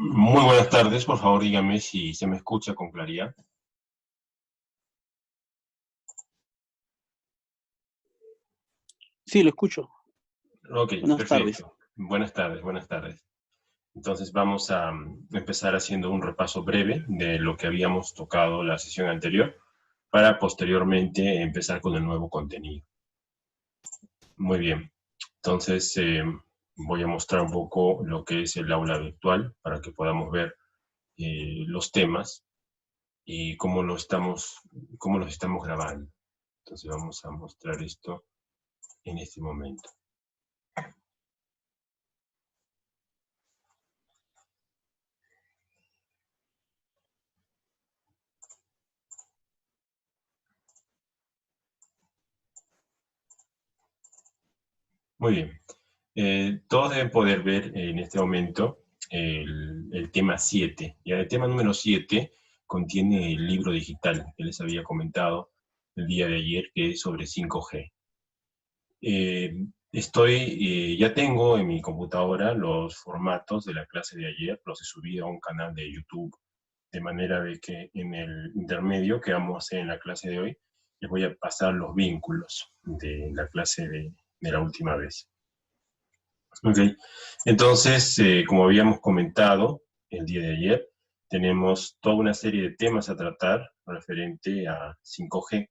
Muy buenas tardes, por favor dígame si se me escucha con claridad. Sí, lo escucho. Ok, Buenas tardes. perfecto. Buenas tardes, buenas tardes. Entonces vamos a empezar haciendo un repaso breve de lo que habíamos tocado la sesión anterior para posteriormente empezar con el nuevo contenido. Muy bien. Entonces voy a mostrar un poco lo que es el aula virtual para que podamos ver los temas y cómo los estamos grabando. Entonces vamos a mostrar esto en este momento. Muy bien. Todos deben poder ver en este momento el tema 7. Y el tema número 7 contiene el libro digital que les había comentado el día de ayer, que es sobre 5G. Ya tengo en mi computadora los formatos de la clase de ayer, los he subido a un canal de YouTube, de manera de que en el intermedio que vamos a hacer en la clase de hoy, les voy a pasar los vínculos de la clase de la última vez. Ok, entonces, como habíamos comentado el día de ayer, tenemos toda una serie de temas a tratar referente a 5G.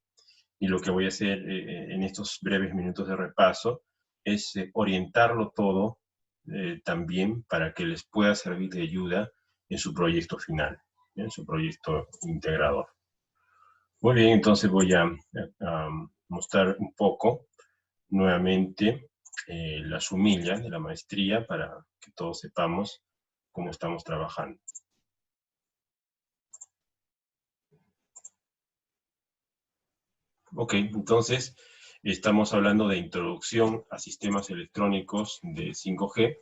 Y lo que voy a hacer en estos breves minutos de repaso es orientarlo todo también para que les pueda servir de ayuda en su proyecto final, en su proyecto integrador. Muy bien, entonces voy a mostrar un poco nuevamente las humillas de la maestría para que todos sepamos cómo estamos trabajando. Ok, entonces estamos hablando de introducción a sistemas electrónicos de 5G,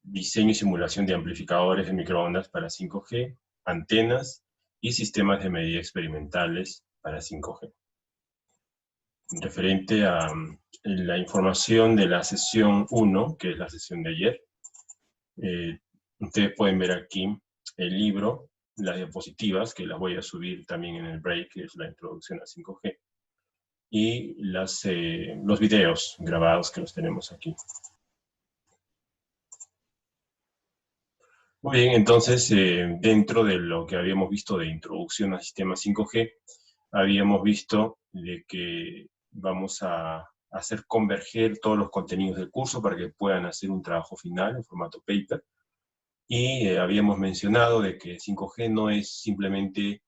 diseño y simulación de amplificadores de microondas para 5G, antenas y sistemas de medida experimentales para 5G. Referente a la información de la sesión 1, que es la sesión de ayer, ustedes pueden ver aquí el libro, las diapositivas, que las voy a subir también en el break, que es la introducción a 5G, y los videos grabados que los tenemos aquí. Muy bien, entonces, dentro de lo que habíamos visto de introducción al sistema 5G, habíamos visto de que vamos a hacer converger todos los contenidos del curso para que puedan hacer un trabajo final en formato paper. Y habíamos mencionado de que 5G no es simplemente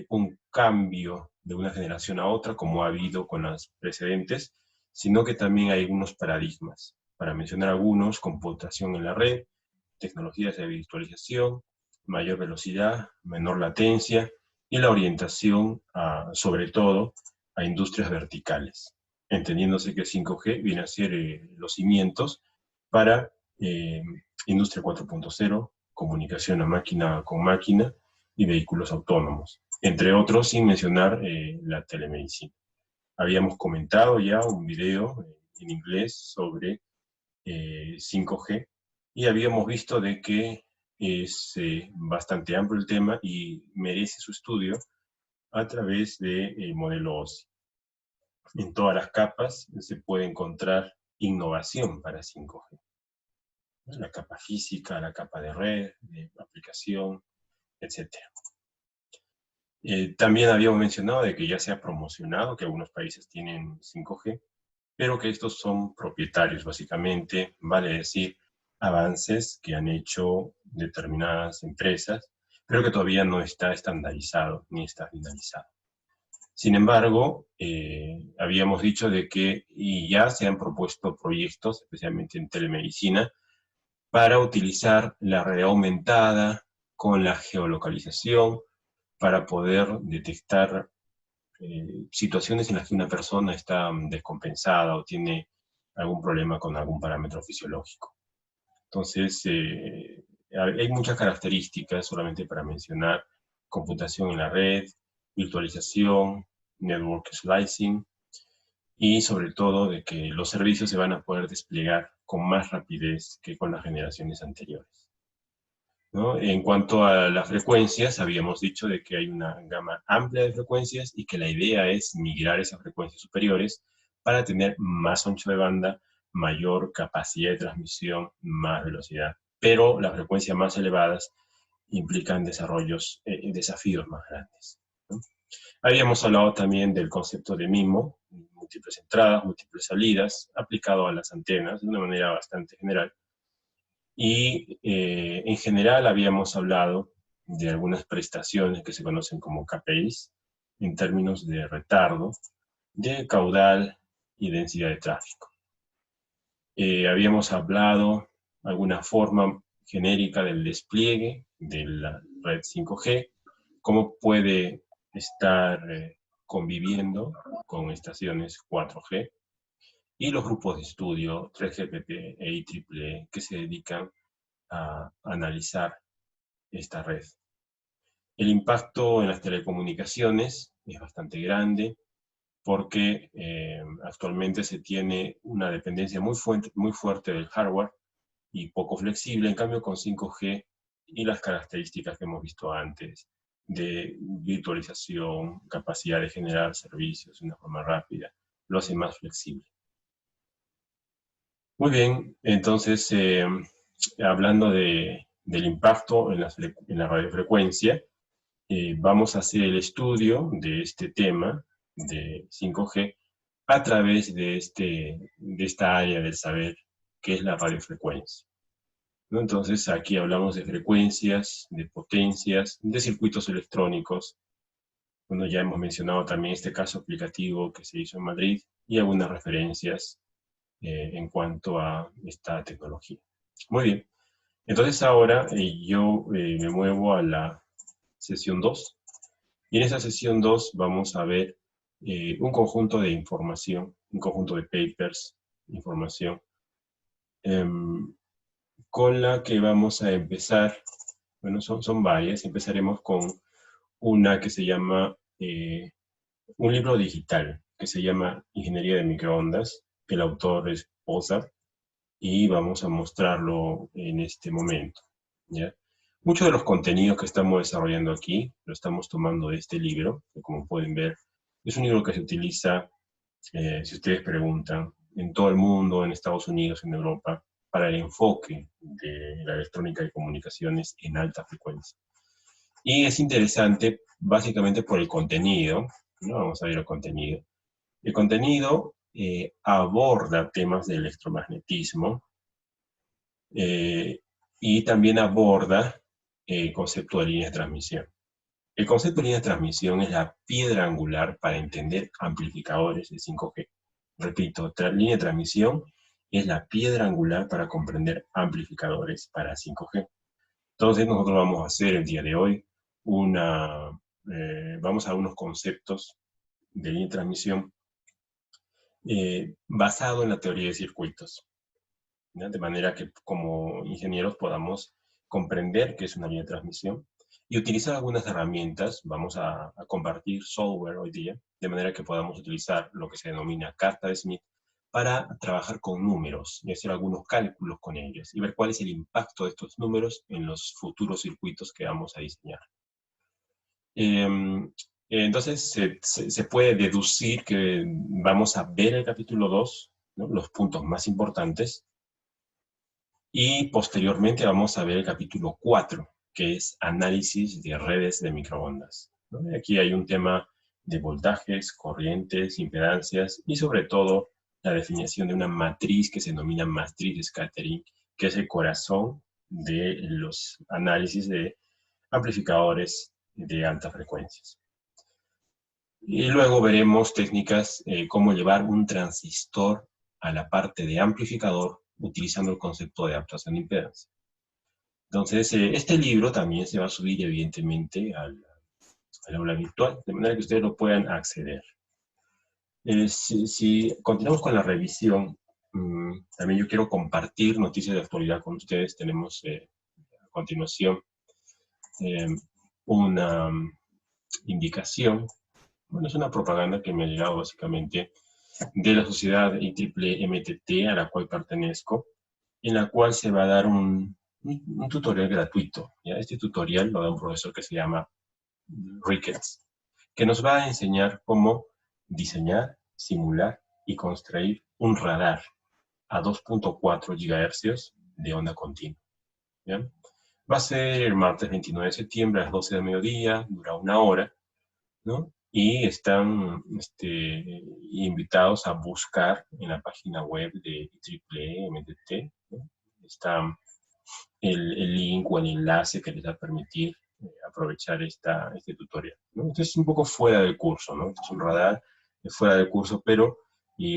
un cambio de una generación a otra, como ha habido con las precedentes, sino que también hay algunos paradigmas. Para mencionar algunos, computación en la red, tecnologías de virtualización, mayor velocidad, menor latencia y la orientación, sobre todo, a industrias verticales, entendiéndose que 5G viene a ser los cimientos para industria 4.0, comunicación a máquina con máquina y vehículos autónomos, entre otros, sin mencionar la telemedicina. Habíamos comentado ya un video en inglés sobre 5G y habíamos visto de que es bastante amplio el tema y merece su estudio a través del modelo OSI. En todas las capas se puede encontrar innovación para 5G. La capa física, la capa de red, de aplicación, etc. También habíamos mencionado de que ya se ha promocionado que algunos países tienen 5G, pero que estos son propietarios, básicamente, vale decir, avances que han hecho determinadas empresas, pero que todavía no está estandarizado ni está finalizado. Sin embargo, habíamos dicho de que y ya se han propuesto proyectos, especialmente en telemedicina, para utilizar la realidad aumentada con la geolocalización para poder detectar situaciones en las que una persona está descompensada o tiene algún problema con algún parámetro fisiológico. Entonces, hay muchas características, solamente para mencionar: computación en la red, virtualización, network slicing, y sobre todo de que los servicios se van a poder desplegar con más rapidez que con las generaciones anteriores. ¿no? En cuanto a las frecuencias, habíamos dicho de que hay una gama amplia de frecuencias y que la idea es migrar esas frecuencias superiores para tener más ancho de banda, mayor capacidad de transmisión, más velocidad. Pero las frecuencias más elevadas implican desafíos más grandes, ¿no? Habíamos hablado también del concepto de MIMO, múltiples entradas, múltiples salidas, aplicado a las antenas de una manera bastante general. Y en general habíamos hablado de algunas prestaciones que se conocen como KPIs, en términos de retardo, de caudal y densidad de tráfico. Habíamos hablado de alguna forma genérica del despliegue de la red 5G, cómo puede estar conviviendo con estaciones 4G, y los grupos de estudio 3GPP e IEEE que se dedican a analizar esta red. El impacto en las telecomunicaciones es bastante grande porque actualmente se tiene una dependencia muy fuerte del hardware y poco flexible. En cambio, con 5G y las características que hemos visto antes de virtualización, capacidad de generar servicios de una forma rápida, lo hace más flexible. Muy bien, entonces, hablando del impacto en la radiofrecuencia, vamos a hacer el estudio de este tema de 5G a través de esta área del saber, que es la radiofrecuencia, ¿no? Entonces, aquí hablamos de frecuencias, de potencias, de circuitos electrónicos. Bueno, ya hemos mencionado también este caso aplicativo que se hizo en Madrid y algunas referencias en cuanto a esta tecnología. Muy bien. Entonces ahora yo me muevo a la sesión 2. Y en esa sesión 2 vamos a ver un conjunto de información, un conjunto de papers, información, con la que vamos a empezar. Bueno, son varias. Empezaremos con una que se llama, un libro digital, que se llama Ingeniería de Microondas. El autor es Ozar, y vamos a mostrarlo en este momento, ¿ya? Muchos de los contenidos que estamos desarrollando aquí lo estamos tomando de este libro, que como pueden ver, es un libro que se utiliza, si ustedes preguntan, en todo el mundo, en Estados Unidos, en Europa, para el enfoque de la electrónica y comunicaciones en alta frecuencia. Y es interesante básicamente por el contenido, ¿no? Vamos a ver el contenido. El contenido aborda temas de electromagnetismo, y también aborda el concepto de línea de transmisión. El concepto de línea de transmisión es la piedra angular para entender amplificadores de 5G. Repito, línea de transmisión es la piedra angular para comprender amplificadores para 5G. Entonces nosotros vamos a hacer el día de hoy vamos a unos conceptos de línea de transmisión basado en la teoría de circuitos, ¿no? De manera que como ingenieros podamos comprender qué es una línea de transmisión y utilizar algunas herramientas. Vamos a compartir software hoy día, de manera que podamos utilizar lo que se denomina carta de Smith para trabajar con números y hacer algunos cálculos con ellos y ver cuál es el impacto de estos números en los futuros circuitos que vamos a diseñar. Entonces se puede deducir que vamos a ver el capítulo 2, ¿no? Los puntos más importantes, y posteriormente vamos a ver el capítulo 4, que es análisis de redes de microondas, ¿no? Aquí hay un tema de voltajes, corrientes, impedancias y sobre todo la definición de una matriz que se denomina matriz de scattering, que es el corazón de los análisis de amplificadores de altas frecuencias. Y luego veremos técnicas cómo llevar un transistor a la parte de amplificador utilizando el concepto de adaptación de impedancia. Entonces, este libro también se va a subir evidentemente al aula virtual, de manera que ustedes lo puedan acceder. Si continuamos con la revisión, también yo quiero compartir noticias de actualidad con ustedes. Tenemos a continuación una indicación. Bueno, es una propaganda que me ha llegado básicamente de la sociedad IEEE MTT a la cual pertenezco, en la cual se va a dar un un tutorial gratuito. ¿Ya? Este tutorial lo da un profesor que se llama Ricketts, que nos va a enseñar cómo diseñar, simular y construir un radar a 2.4 GHz de onda continua. ¿Ya? Va a ser el martes 29 de septiembre a las 12 del mediodía, dura 1 hora, ¿no? Y están invitados a buscar en la página web de IEEE MDT, ¿no? Está el link o el enlace que les va a permitir aprovechar este tutorial, ¿no? Esto es un poco fuera del curso, ¿no? Esto es un radar fuera del curso, pero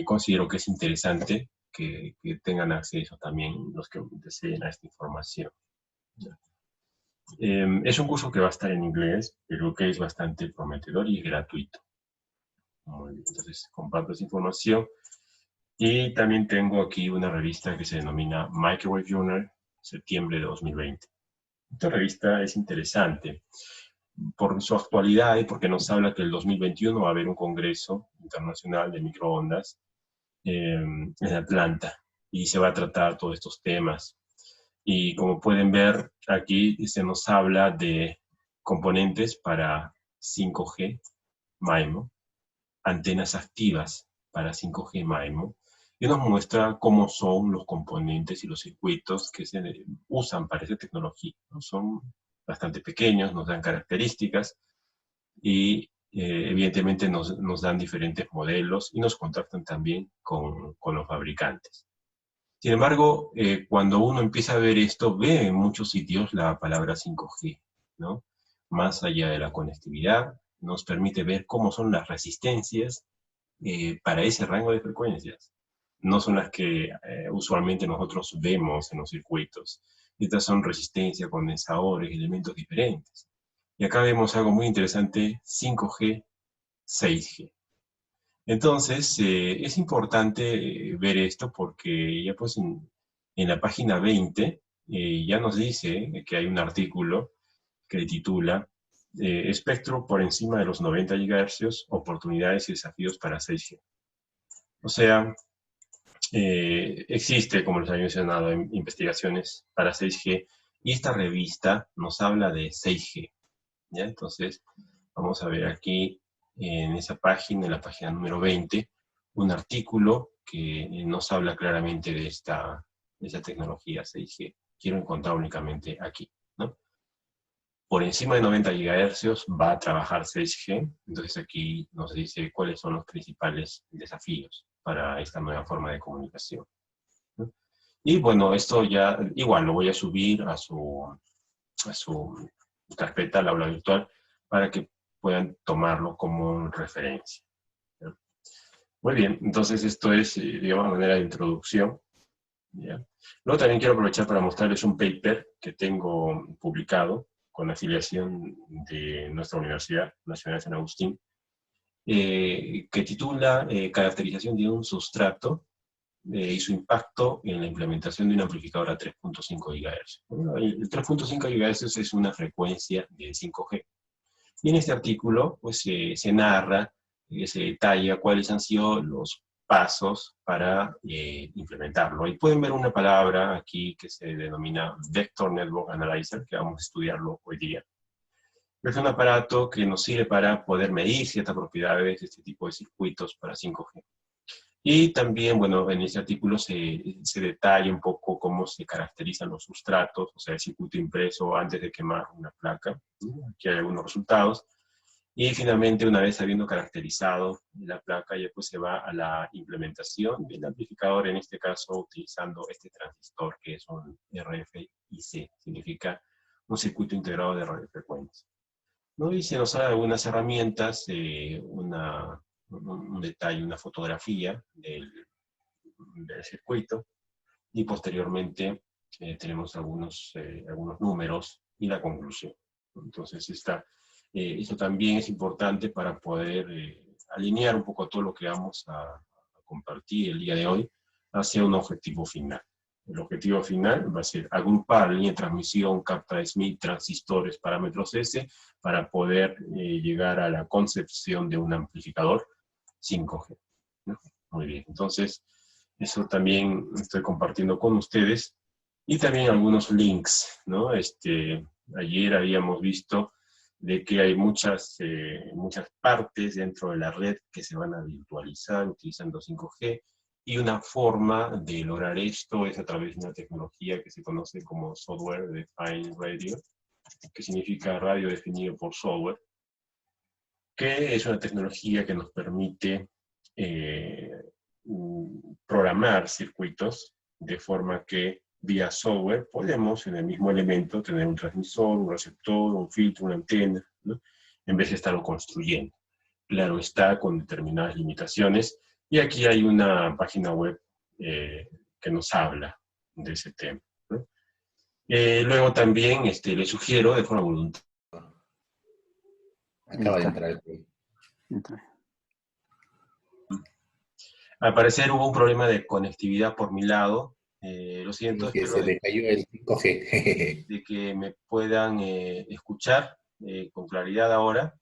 considero que es interesante que tengan acceso también los que deseen a esta información. Es un curso que va a estar en inglés, pero que es bastante prometedor y es gratuito. Muy bien, entonces comparto esa información. Y también tengo aquí una revista que se denomina Microwave Journal, septiembre de 2020. Esta revista es interesante por su actualidad y porque nos habla que el 2021 va a haber un congreso internacional de microondas en Atlanta y se va a tratar todos estos temas. Y como pueden ver aquí se nos habla de componentes para 5G MIMO, antenas activas para 5G MIMO, y nos muestra cómo son los componentes y los circuitos que se usan para esa tecnología, ¿no? Son bastante pequeños, nos dan características y evidentemente nos dan diferentes modelos y nos contactan también con los fabricantes. Sin embargo, cuando uno empieza a ver esto, ve en muchos sitios la palabra 5G, ¿no? Más allá de la conectividad, nos permite ver cómo son las resistencias para ese rango de frecuencias. No son las que usualmente nosotros vemos en los circuitos. Estas son resistencia, condensadores, elementos diferentes. Y acá vemos algo muy interesante, 5G, 6G. Entonces, es importante ver esto porque ya pues en la página 20 ya nos dice que hay un artículo que titula Espectro por encima de los 90 GHz, oportunidades y desafíos para 6G. O sea, existe, como les había mencionado, investigaciones para 6G y esta revista nos habla de 6G. ¿Ya? Entonces, vamos a ver aquí en esa página, en la página número 20, un artículo que nos habla claramente de esta tecnología 6G. Quiero encontrar únicamente aquí, ¿no? Por encima de 90 GHz va a trabajar 6G, entonces aquí nos dice cuáles son los principales desafíos para esta nueva forma de comunicación, ¿no? Y bueno, esto ya igual lo voy a subir a su carpeta, al aula virtual, para que puedan tomarlo como referencia. ¿Ya? Muy bien, entonces esto es, digamos, a manera de introducción. ¿Ya? Luego también quiero aprovechar para mostrarles un paper que tengo publicado con afiliación de nuestra Universidad Nacional de San Agustín, que titula Caracterización de un sustrato y su impacto en la implementación de un amplificador a 3.5 GHz. Bueno, el 3.5 GHz es una frecuencia de 5G. Y en este artículo pues, se narra, se detalla cuáles han sido los pasos para implementarlo. Y pueden ver una palabra aquí que se denomina Vector Network Analyzer, que vamos a estudiarlo hoy día. Es un aparato que nos sirve para poder medir ciertas propiedades de este tipo de circuitos para 5G. Y también, bueno, en este artículo se detalla un poco cómo se caracterizan los sustratos, o sea, el circuito impreso antes de quemar una placa. Aquí hay algunos resultados. Y finalmente, una vez habiendo caracterizado la placa, ya pues se va a la implementación del amplificador, en este caso utilizando este transistor que es un RFIC, significa un circuito integrado de radiofrecuencia, ¿no? Y se nos da algunas herramientas, un detalle, una fotografía del circuito, y posteriormente tenemos algunos números y la conclusión. Entonces, esto también es importante para poder alinear un poco todo lo que vamos a compartir el día de hoy hacia un objetivo final. El objetivo final va a ser agrupar línea de transmisión, capta Smith, transistores, parámetros S, para poder llegar a la concepción de un amplificador 5G. ¿No? Muy bien, entonces eso también estoy compartiendo con ustedes y también algunos links, ¿no? Ayer habíamos visto de que hay muchas partes dentro de la red que se van a virtualizar utilizando 5G, y una forma de lograr esto es a través de una tecnología que se conoce como Software Defined Radio, que significa radio definido por software, que es una tecnología que nos permite eh, programar circuitos de forma que vía software podemos en el mismo elemento tener un transmisor, un receptor, un filtro, una antena, ¿no? En vez de estarlo construyendo. Claro está, con determinadas limitaciones, y aquí hay una página web que nos habla de ese tema, ¿no? Luego también le sugiero de forma voluntaria. Acaba de entrar el juego. Al parecer hubo un problema de conectividad por mi lado. Lo siento, Y que espero se le cayó el 5G. de que me puedan escuchar con claridad ahora.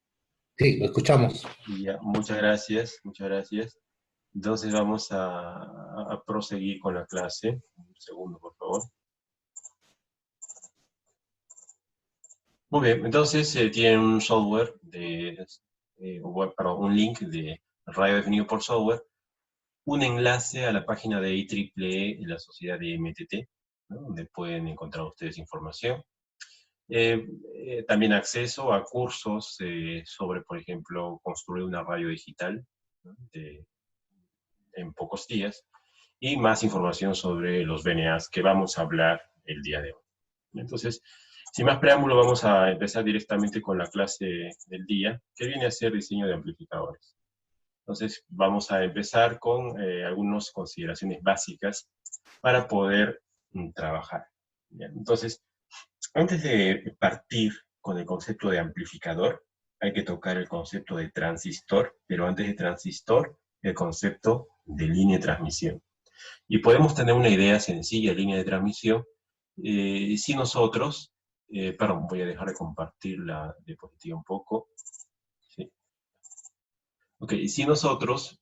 Sí, lo escuchamos. Y ya, muchas gracias, muchas gracias. Entonces vamos a proseguir con la clase. Un segundo, por favor. Muy bien, entonces tienen un software un link de radio definido por software, un enlace a la página de IEEE, la sociedad de MTT, ¿no? Donde pueden encontrar ustedes información. También acceso a cursos sobre, por ejemplo, construir una radio digital, ¿no? En pocos días, y más información sobre los VNAs que vamos a hablar el día de hoy. Entonces, sin más preámbulo, vamos a empezar directamente con la clase del día, que viene a ser diseño de amplificadores. Entonces, vamos a empezar con algunas consideraciones básicas para poder trabajar. ¿Bien? Entonces, antes de partir con el concepto de amplificador, hay que tocar el concepto de transistor, pero antes de transistor, el concepto de línea de transmisión. Y podemos tener una idea sencilla de línea de transmisión si nosotros, perdón, voy a dejar de compartir la diapositiva un poco. ¿Sí? Ok, si nosotros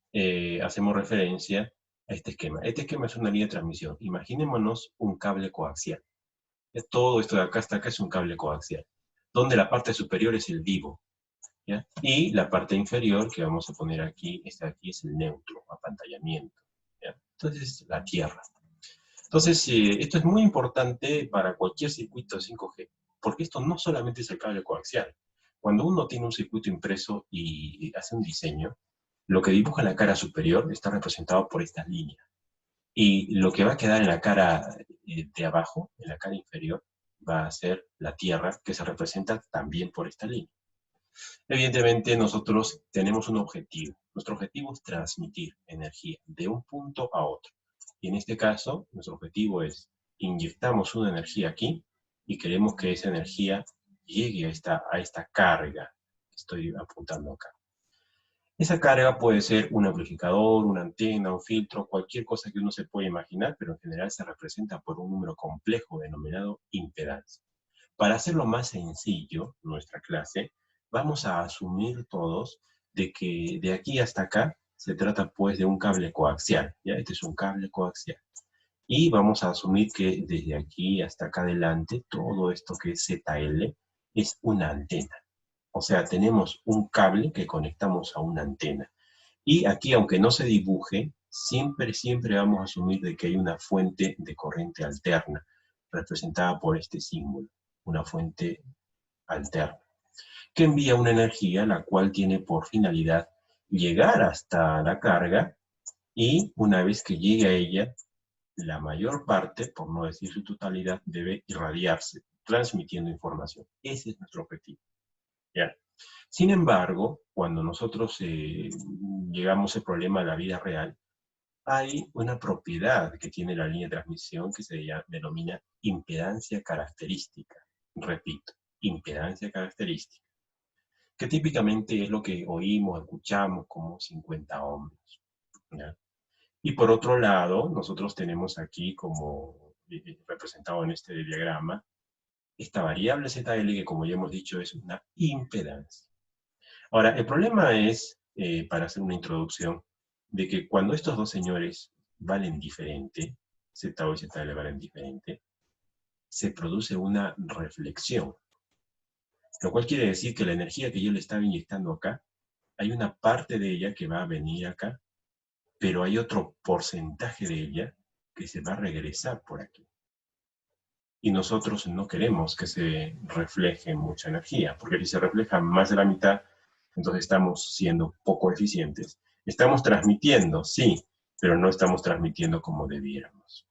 hacemos referencia a este esquema. Este esquema es una línea de transmisión. Imaginémonos un cable coaxial. Todo esto de acá hasta acá es un cable coaxial, donde la parte superior es el vivo, ¿ya? Y la parte inferior, que vamos a poner aquí, aquí es el neutro, apantallamiento, ¿ya? Entonces, la tierra. Entonces, esto es muy importante para cualquier circuito 5G, porque esto no solamente es el cable coaxial. Cuando uno tiene un circuito impreso y hace un diseño, lo que dibuja la cara superior está representado por estas líneas. Y lo que va a quedar en la cara de abajo, en la cara inferior, va a ser la Tierra, que se representa también por esta línea. Evidentemente, nosotros tenemos un objetivo. Nuestro objetivo es transmitir energía de un punto a otro. Y en este caso, nuestro objetivo es inyectamos una energía aquí y queremos que esa energía llegue a esta carga que estoy apuntando acá. Esa carga puede ser un amplificador, una antena, un filtro, cualquier cosa que uno se pueda imaginar, pero en general se representa por un número complejo denominado impedancia. Para hacerlo más sencillo, nuestra clase, vamos a asumir todos de que de aquí hasta acá se trata pues de un cable coaxial, ¿ya? Este es un cable coaxial. Y vamos a asumir que desde aquí hasta acá adelante, todo esto que es ZL es una antena. O sea, tenemos un cable que conectamos a una antena. Y aquí, aunque no se dibuje, siempre vamos a asumir de que hay una fuente de corriente alterna, representada por este símbolo, una fuente alterna, que envía una energía la cual tiene por finalidad llegar hasta la carga, y una vez que llegue a ella, la mayor parte, por no decir su totalidad, debe irradiarse, transmitiendo información. Ese es nuestro objetivo. ¿Ya? Sin embargo, cuando nosotros llegamos al problema de la vida real, hay una propiedad que tiene la línea de transmisión que se denomina impedancia característica. Repito, impedancia característica, que típicamente es lo que oímos, escuchamos como 50 ohmios, ¿ya? Y por otro lado, nosotros tenemos aquí como representado en este diagrama, esta variable ZL que, como ya hemos dicho, es una impedancia. Ahora, el problema es, para hacer una introducción, de que cuando estos dos señores valen diferente, Z o y ZL valen diferente, se produce una reflexión. Lo cual quiere decir que la energía que yo le estaba inyectando acá, hay una parte de ella que va a venir acá, pero hay otro porcentaje de ella que se va a regresar por aquí. Y nosotros no queremos que se refleje mucha energía, porque si se refleja más de la mitad, entonces estamos siendo poco eficientes. Estamos transmitiendo, sí, pero no estamos transmitiendo como debiéramos.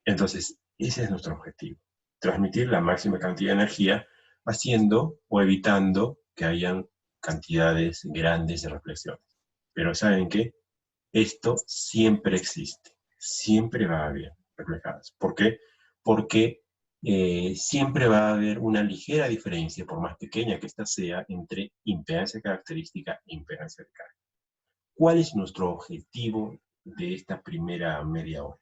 Entonces, ese es nuestro objetivo. Transmitir la máxima cantidad de energía haciendo o evitando que hayan cantidades grandes de reflexiones. Pero ¿saben qué? Esto siempre existe, siempre va a haber reflejadas. ¿Por qué? Porque siempre va a haber una ligera diferencia, por más pequeña que ésta sea, entre impedancia característica e impedancia de carga. ¿Cuál es nuestro objetivo de esta primera media hora?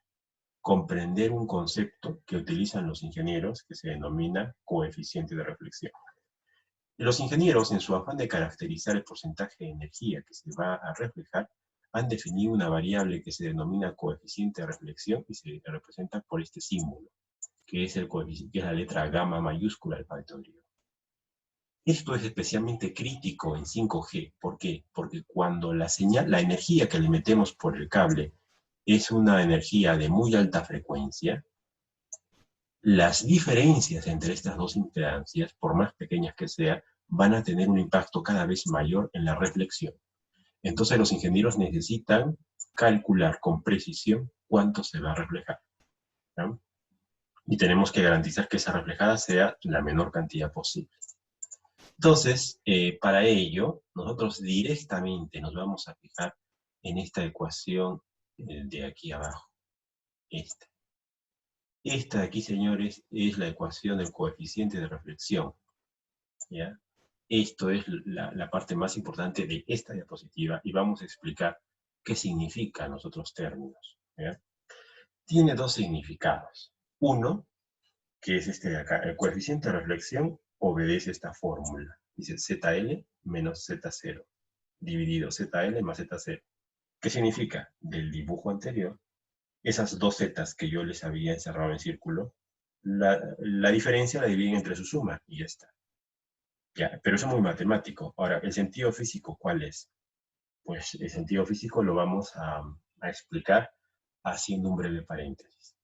Comprender un concepto que utilizan los ingenieros que se denomina coeficiente de reflexión. Los ingenieros, en su afán de caracterizar el porcentaje de energía que se va a reflejar, han definido una variable que se denomina coeficiente de reflexión y se representa por este símbolo, que es, que es la letra gamma mayúscula del factorio. Esto es especialmente crítico en 5G. ¿Por qué? Porque cuando la señal, la energía que le metemos por el cable es una energía de muy alta frecuencia, las diferencias entre estas dos impedancias, por más pequeñas que sean, van a tener un impacto cada vez mayor en la reflexión. Entonces los ingenieros necesitan calcular con precisión cuánto se va a reflejar, ¿no? Y tenemos que garantizar que esa reflejada sea la menor cantidad posible. Entonces, para ello, nosotros directamente nos vamos a fijar en esta ecuación de aquí abajo, esta. Esta de aquí, señores, es la ecuación del coeficiente de reflexión, ¿ya? Esto es la parte más importante de esta diapositiva y vamos a explicar qué significan los otros términos, ¿ya? Tiene dos significados. Uno, que es este de acá, el coeficiente de reflexión obedece esta fórmula. Dice ZL menos Z0, dividido ZL más Z0. ¿Qué significa? Del dibujo anterior, esas dos zetas que yo les había encerrado en círculo, la diferencia la dividen entre su suma y ya está. Ya, pero eso es muy matemático. Ahora, ¿el sentido físico cuál es? Pues el sentido físico lo vamos a explicar haciendo un breve paréntesis.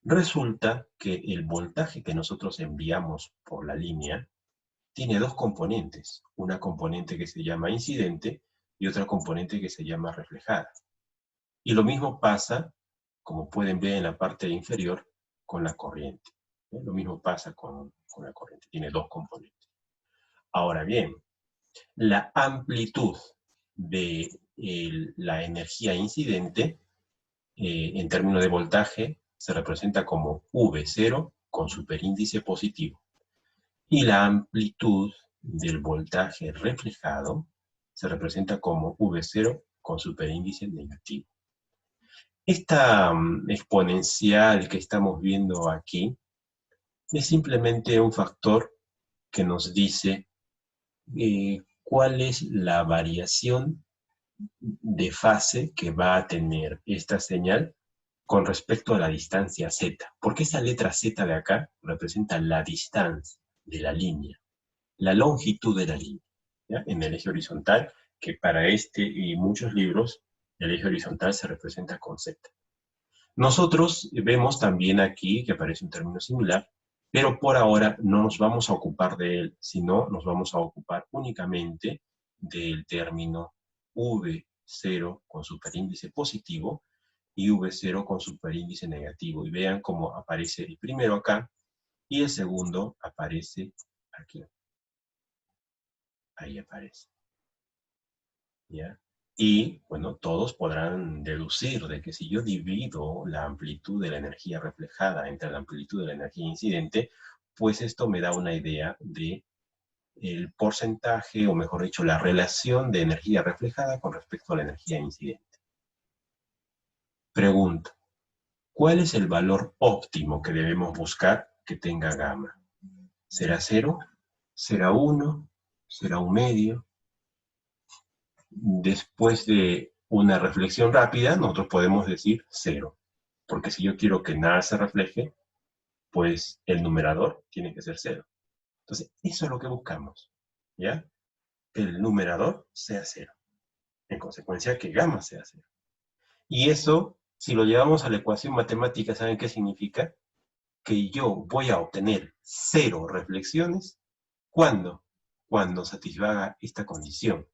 Resulta que el voltaje que nosotros enviamos por la línea tiene dos componentes. Una componente que se llama incidente y otra componente que se llama reflejada. Y lo mismo pasa, como pueden ver en la parte inferior, con la corriente. Lo mismo pasa con la corriente. Tiene dos componentes. Ahora bien, la amplitud de la energía incidente, en términos de voltaje, se representa como V0 con superíndice positivo. Y la amplitud del voltaje reflejado se representa como V0 con superíndice negativo. Esta exponencial que estamos viendo aquí es simplemente un factor que nos dice cuál es la variación de fase que va a tener esta señal con respecto a la distancia z. Porque esa letra z de acá representa la distancia de la línea, la longitud de la línea, ¿ya? En el eje horizontal, que para este y muchos libros, el eje horizontal se representa con z. Nosotros vemos también aquí que aparece un término similar, pero por ahora no nos vamos a ocupar de él, sino nos vamos a ocupar únicamente del término V0 con superíndice positivo y V0 con superíndice negativo. Y vean cómo aparece el primero acá y el segundo aparece aquí. Ahí aparece, ¿ya? Y, bueno, todos podrán deducir de que si yo divido la amplitud de la energía reflejada entre la amplitud de la energía incidente, pues esto me da una idea de el porcentaje, o mejor dicho, la relación de energía reflejada con respecto a la energía incidente. Pregunta, ¿cuál es el valor óptimo que debemos buscar que tenga gamma? ¿Será 0? ¿Será 1? ¿Será 1/2? Después de una reflexión rápida, nosotros podemos decir 0. Porque si yo quiero que nada se refleje, pues el numerador tiene que ser 0. Entonces, eso es lo que buscamos, ¿ya? Que el numerador sea 0. En consecuencia, que gamma sea 0. Y eso, si lo llevamos a la ecuación matemática, ¿saben qué significa? Que yo voy a obtener 0 reflexiones. ¿Cuándo? Cuando satisfaga esta condición.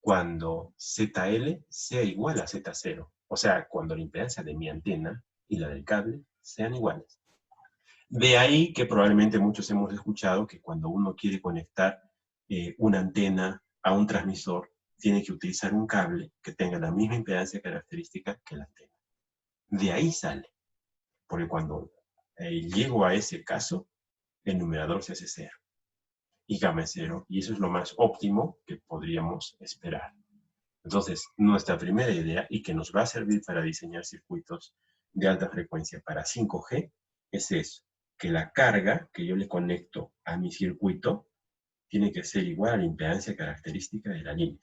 Cuando ZL sea igual a Z0. O sea, cuando la impedancia de mi antena y la del cable sean iguales. De ahí que probablemente muchos hemos escuchado que cuando uno quiere conectar una antena a un transmisor, tiene que utilizar un cable que tenga la misma impedancia característica que la antena. De ahí sale. Porque cuando llego a ese caso, el numerador se hace 0 y gamma es 0, y eso es lo más óptimo que podríamos esperar. Entonces, nuestra primera idea, y que nos va a servir para diseñar circuitos de alta frecuencia para 5G, es eso, que la carga que yo le conecto a mi circuito tiene que ser igual a la impedancia característica de la línea.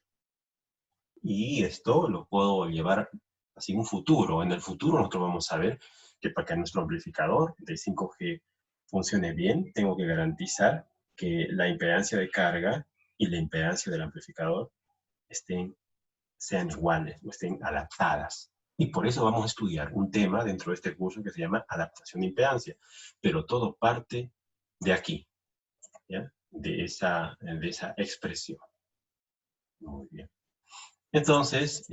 Y esto lo puedo llevar hacia un futuro. En el futuro nosotros vamos a ver que para que nuestro amplificador de 5G funcione bien, tengo que garantizar que la impedancia de carga y la impedancia del amplificador sean iguales o estén adaptadas. Y por eso vamos a estudiar un tema dentro de este curso que se llama adaptación de impedancia. Pero todo parte de aquí, ¿ya? De esa expresión. Muy bien. Entonces,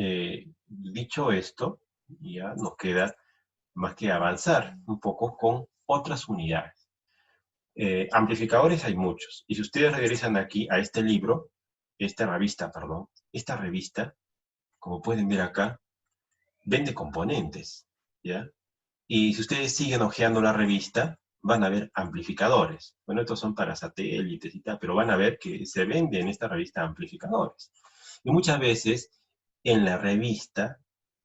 dicho esto, ya nos queda más que avanzar un poco con otras unidades. Amplificadores hay muchos. Y si ustedes regresan aquí a este libro, esta revista, como pueden ver acá, vende componentes, ¿ya? Y si ustedes siguen hojeando la revista, van a ver amplificadores. Bueno, estos son para satélites y tal, pero van a ver que se vende en esta revista amplificadores. Y muchas veces en la revista,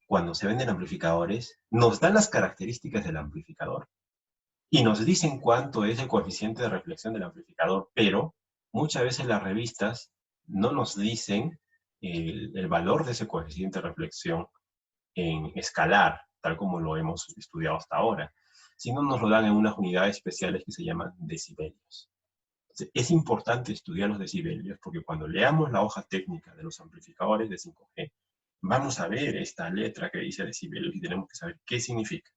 cuando se venden amplificadores, nos dan las características del amplificador y nos dicen cuánto es el coeficiente de reflexión del amplificador, pero muchas veces las revistas no nos dicen el valor de ese coeficiente de reflexión en escalar, tal como lo hemos estudiado hasta ahora, sino nos lo dan en unas unidades especiales que se llaman decibelios. Entonces, es importante estudiar los decibelios porque cuando leamos la hoja técnica de los amplificadores de 5G, vamos a ver esta letra que dice decibelios y tenemos que saber qué significa.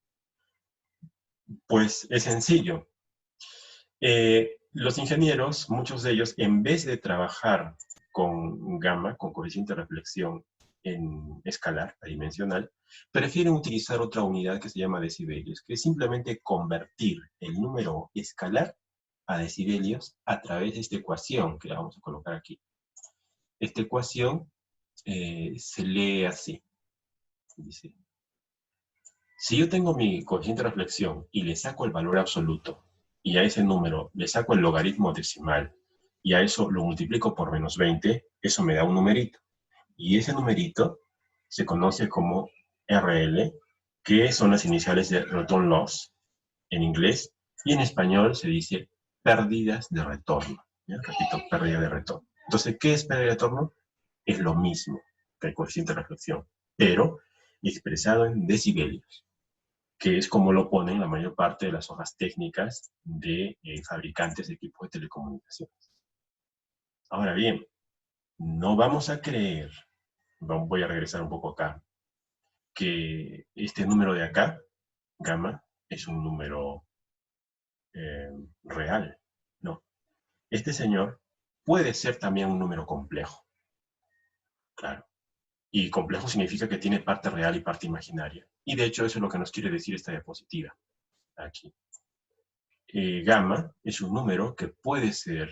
Pues es sencillo. Los ingenieros, muchos de ellos, en vez de trabajar con gamma, con coeficiente de reflexión en escalar, adimensional, prefieren utilizar otra unidad que se llama decibelios, que es simplemente convertir el número escalar a decibelios a través de esta ecuación que la vamos a colocar aquí. Esta ecuación se lee así. Dice, si yo tengo mi coeficiente de reflexión y le saco el valor absoluto, y a ese número le saco el logaritmo decimal, y a eso lo multiplico por menos 20, eso me da un numerito. Y ese numerito se conoce como RL, que son las iniciales de return loss en inglés, y en español se dice pérdidas de retorno. ¿Ya? Repito, pérdida de retorno. Entonces, ¿qué es pérdida de retorno? Es lo mismo que el coeficiente de reflexión, pero expresado en decibelios, que es como lo ponen la mayor parte de las hojas técnicas de fabricantes de equipos de telecomunicaciones. Ahora bien, no vamos a creer, voy a regresar un poco acá, que este número de acá, gamma, es un número real. No. Este señor puede ser también un número complejo. Claro. Y complejo significa que tiene parte real y parte imaginaria. Y de hecho eso es lo que nos quiere decir esta diapositiva. Aquí. Gamma es un número que puede ser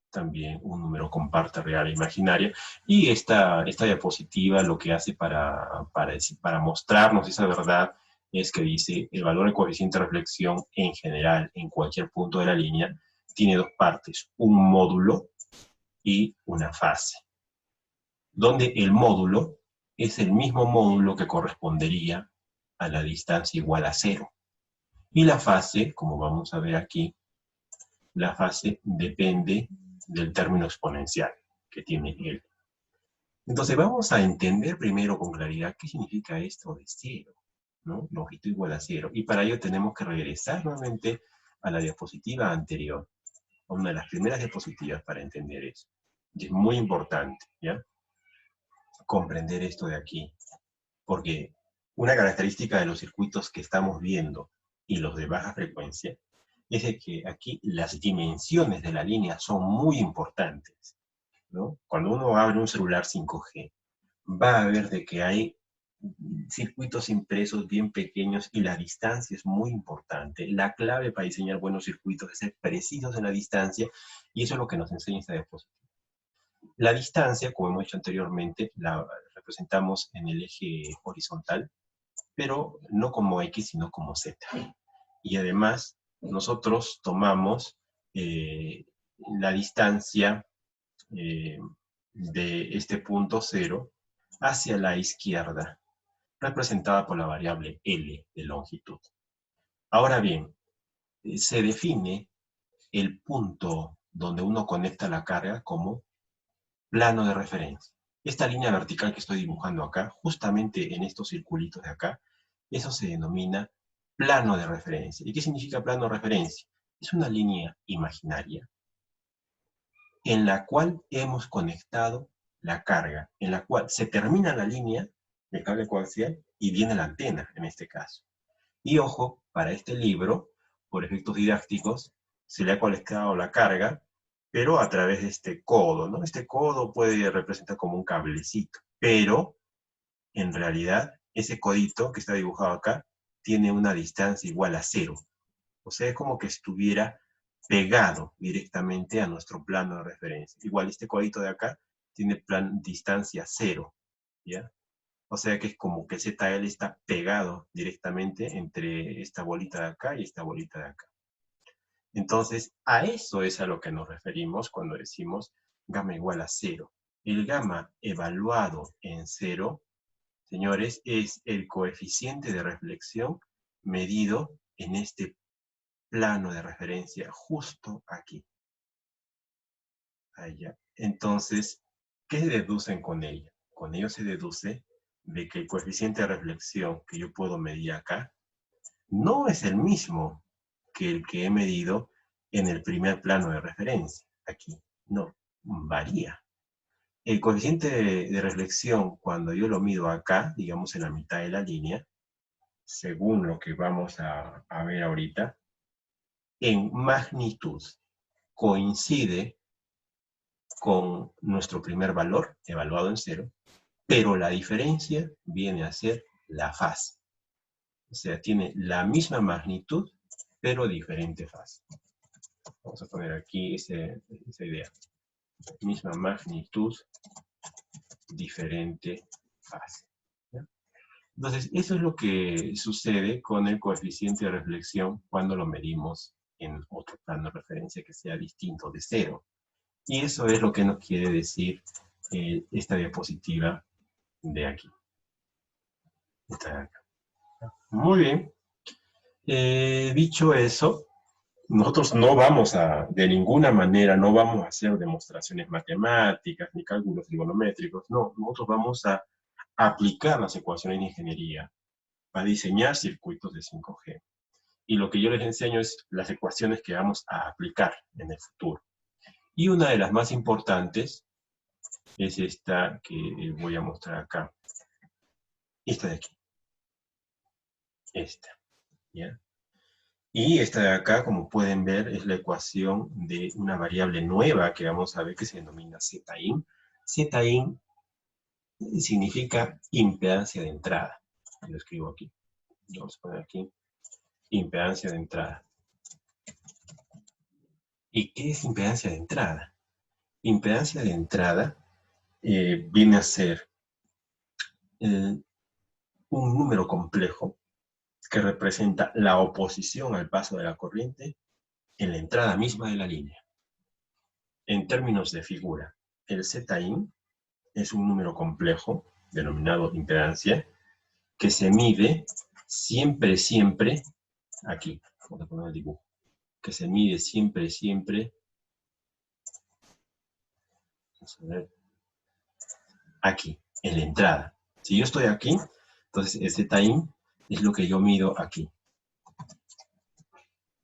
también un número con parte real e imaginaria. Y esta diapositiva lo que hace para mostrarnos esa verdad es que dice el valor del coeficiente de reflexión en general, en cualquier punto de la línea, tiene dos partes, un módulo y una fase, donde el módulo es el mismo módulo que correspondería a la distancia igual a 0. Y la fase, como vamos a ver aquí, la fase depende del término exponencial que tiene él. Entonces vamos a entender primero con claridad qué significa esto de 0. ¿no? Longitud igual a 0. Y para ello tenemos que regresar nuevamente a la diapositiva anterior, a una de las primeras diapositivas para entender eso. Y es muy importante, ¿ya? Comprender esto de aquí. Porque una característica de los circuitos que estamos viendo y los de baja frecuencia es de que aquí las dimensiones de la línea son muy importantes, ¿no? Cuando uno abre un celular 5G, va a ver de que hay circuitos impresos bien pequeños y la distancia es muy importante. La clave para diseñar buenos circuitos es ser precisos en la distancia y eso es lo que nos enseña esta diapositiva. La distancia, como hemos dicho anteriormente, la representamos en el eje horizontal, pero no como X, sino como Z. Y además, nosotros tomamos la distancia de este punto 0 hacia la izquierda, representada por la variable L de longitud. Ahora bien, se define el punto donde uno conecta la carga como plano de referencia. Esta línea vertical que estoy dibujando acá, justamente en estos circulitos de acá, eso se denomina plano de referencia. ¿Y qué significa plano de referencia? Es una línea imaginaria en la cual hemos conectado la carga, en la cual se termina la línea del cable coaxial y viene la antena, en este caso. Y ojo, para este libro, por efectos didácticos, se le ha conectado la carga, pero a través de este codo, ¿no? Este codo puede representar como un cablecito, pero en realidad ese codito que está dibujado acá tiene una distancia igual a 0. O sea, es como que estuviera pegado directamente a nuestro plano de referencia. Igual este codito de acá tiene distancia 0, ¿ya? O sea que es como que ZL está pegado directamente entre esta bolita de acá y esta bolita de acá. Entonces, a eso es a lo que nos referimos cuando decimos gamma igual a 0. El gamma evaluado en 0, señores, es el coeficiente de reflexión medido en este plano de referencia justo aquí. Allá. Entonces, ¿qué deducen con ello? Con ello se deduce de que el coeficiente de reflexión que yo puedo medir acá no es el mismo que el que he medido en el primer plano de referencia. Aquí, no, varía. El coeficiente de reflexión, cuando yo lo mido acá, digamos en la mitad de la línea, según lo que vamos a ver ahorita, en magnitud coincide con nuestro primer valor, evaluado en 0, pero la diferencia viene a ser la fase. O sea, tiene la misma magnitud, pero diferente fase. Vamos a poner aquí esa idea. Misma magnitud, diferente fase. ¿Ya? Entonces, eso es lo que sucede con el coeficiente de reflexión cuando lo medimos en otro plano de referencia que sea distinto de 0. Y eso es lo que nos quiere decir esta diapositiva de aquí. Esta de acá. Muy bien. Dicho eso, nosotros no vamos de ninguna manera, no vamos a hacer demostraciones matemáticas ni cálculos trigonométricos, no, nosotros vamos a aplicar las ecuaciones de ingeniería para diseñar circuitos de 5G. Y lo que yo les enseño es las ecuaciones que vamos a aplicar en el futuro. Y una de las más importantes es esta que voy a mostrar acá. Esta de aquí. Esta. ¿Ya? Y esta de acá, como pueden ver, es la ecuación de una variable nueva que vamos a ver que se denomina Zin. Zin significa impedancia de entrada. Lo escribo aquí. Vamos a poner aquí impedancia de entrada. ¿Y qué es impedancia de entrada? Impedancia de entrada viene a ser un número complejo que representa la oposición al paso de la corriente en la entrada misma de la línea. En términos de figura, el Zin es un número complejo, denominado impedancia, que se mide siempre, aquí, vamos a poner el dibujo, que se mide siempre, vamos a ver, aquí, en la entrada. Si yo estoy aquí, entonces el Zin es lo que yo mido aquí,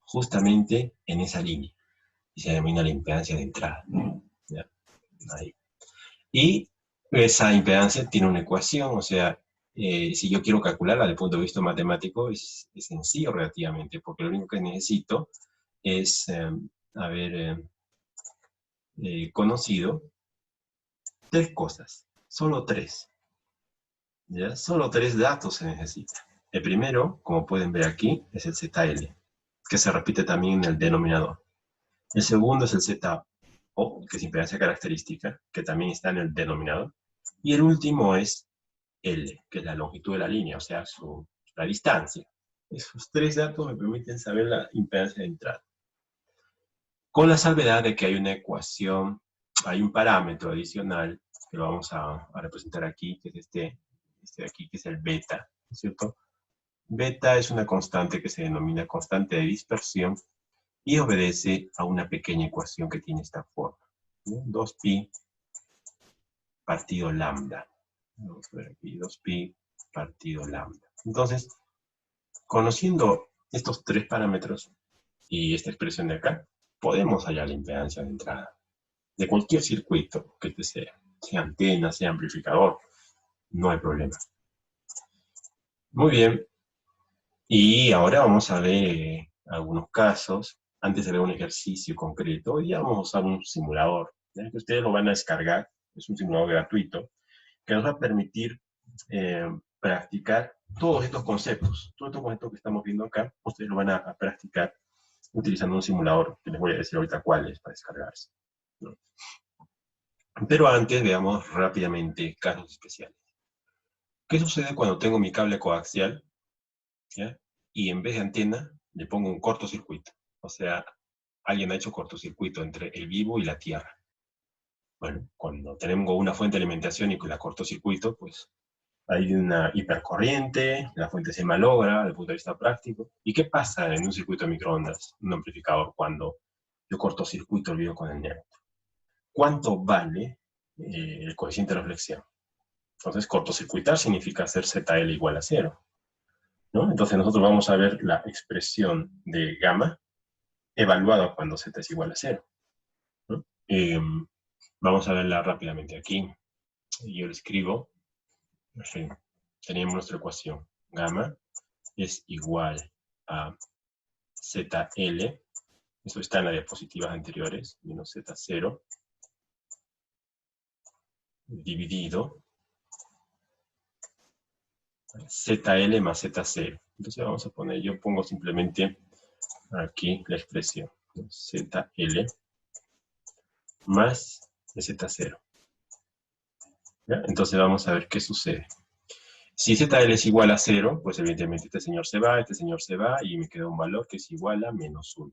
justamente en esa línea, y se denomina la impedancia de entrada. ¿Ya? Ahí. Y esa impedancia tiene una ecuación, o sea, si yo quiero calcularla desde el punto de vista matemático, es sencillo relativamente, porque lo único que necesito es haber conocido tres cosas, solo tres. ¿Ya? Solo tres datos se necesitan. El primero, como pueden ver aquí, es el ZL, que se repite también en el denominador. El segundo es el ZO, que es impedancia característica, que también está en el denominador. Y el último es L, que es la longitud de la línea, o sea, la distancia. Esos tres datos me permiten saber la impedancia de entrada. Con la salvedad de que hay una ecuación, hay un parámetro adicional, que lo vamos a representar aquí, que es este de aquí, que es el beta, ¿no es cierto? Beta es una constante que se denomina constante de dispersión y obedece a una pequeña ecuación que tiene esta forma, ¿no? 2pi partido lambda. Vamos a ver aquí, 2pi partido lambda. Entonces, conociendo estos tres parámetros y esta expresión de acá, podemos hallar la impedancia de entrada de cualquier circuito que este sea antena, sea amplificador, no hay problema. Muy bien, y ahora vamos a ver algunos casos. Antes de ver un ejercicio concreto, ya vamos a usar un simulador, ¿ya? Que ustedes lo van a descargar, es un simulador gratuito, que nos va a permitir practicar todos estos conceptos. Todos estos conceptos que estamos viendo acá, ustedes lo van a practicar utilizando un simulador, que les voy a decir ahorita cuál es para descargarse, ¿no? Pero antes veamos rápidamente casos especiales. ¿Qué sucede cuando tengo mi cable coaxial, ¿ya? Y en vez de antena le pongo un cortocircuito? O sea, alguien ha hecho cortocircuito entre el vivo y la tierra. Bueno, cuando tenemos una fuente de alimentación y que la cortocircuito, pues hay una hipercorriente, la fuente se malogra desde el punto de vista práctico. ¿Y qué pasa en un circuito de microondas, un amplificador, cuando yo cortocircuito el vivo con el neutro? ¿Cuánto vale el coeficiente de reflexión? Entonces, cortocircuitar significa hacer ZL igual a 0, ¿no? Entonces nosotros vamos a ver la expresión de gamma evaluada cuando z es igual a 0, ¿no? Vamos a verla rápidamente aquí. Yo le escribo, en fin, tenemos nuestra ecuación. Gamma es igual a ZL, eso está en las diapositivas anteriores, menos Z0, dividido ZL más Z0. Entonces vamos a poner, yo pongo simplemente aquí la expresión, ZL más Z0. ¿Ya? Entonces vamos a ver qué sucede. Si ZL es igual a 0, pues evidentemente este señor se va, y me queda un valor que es igual a menos 1.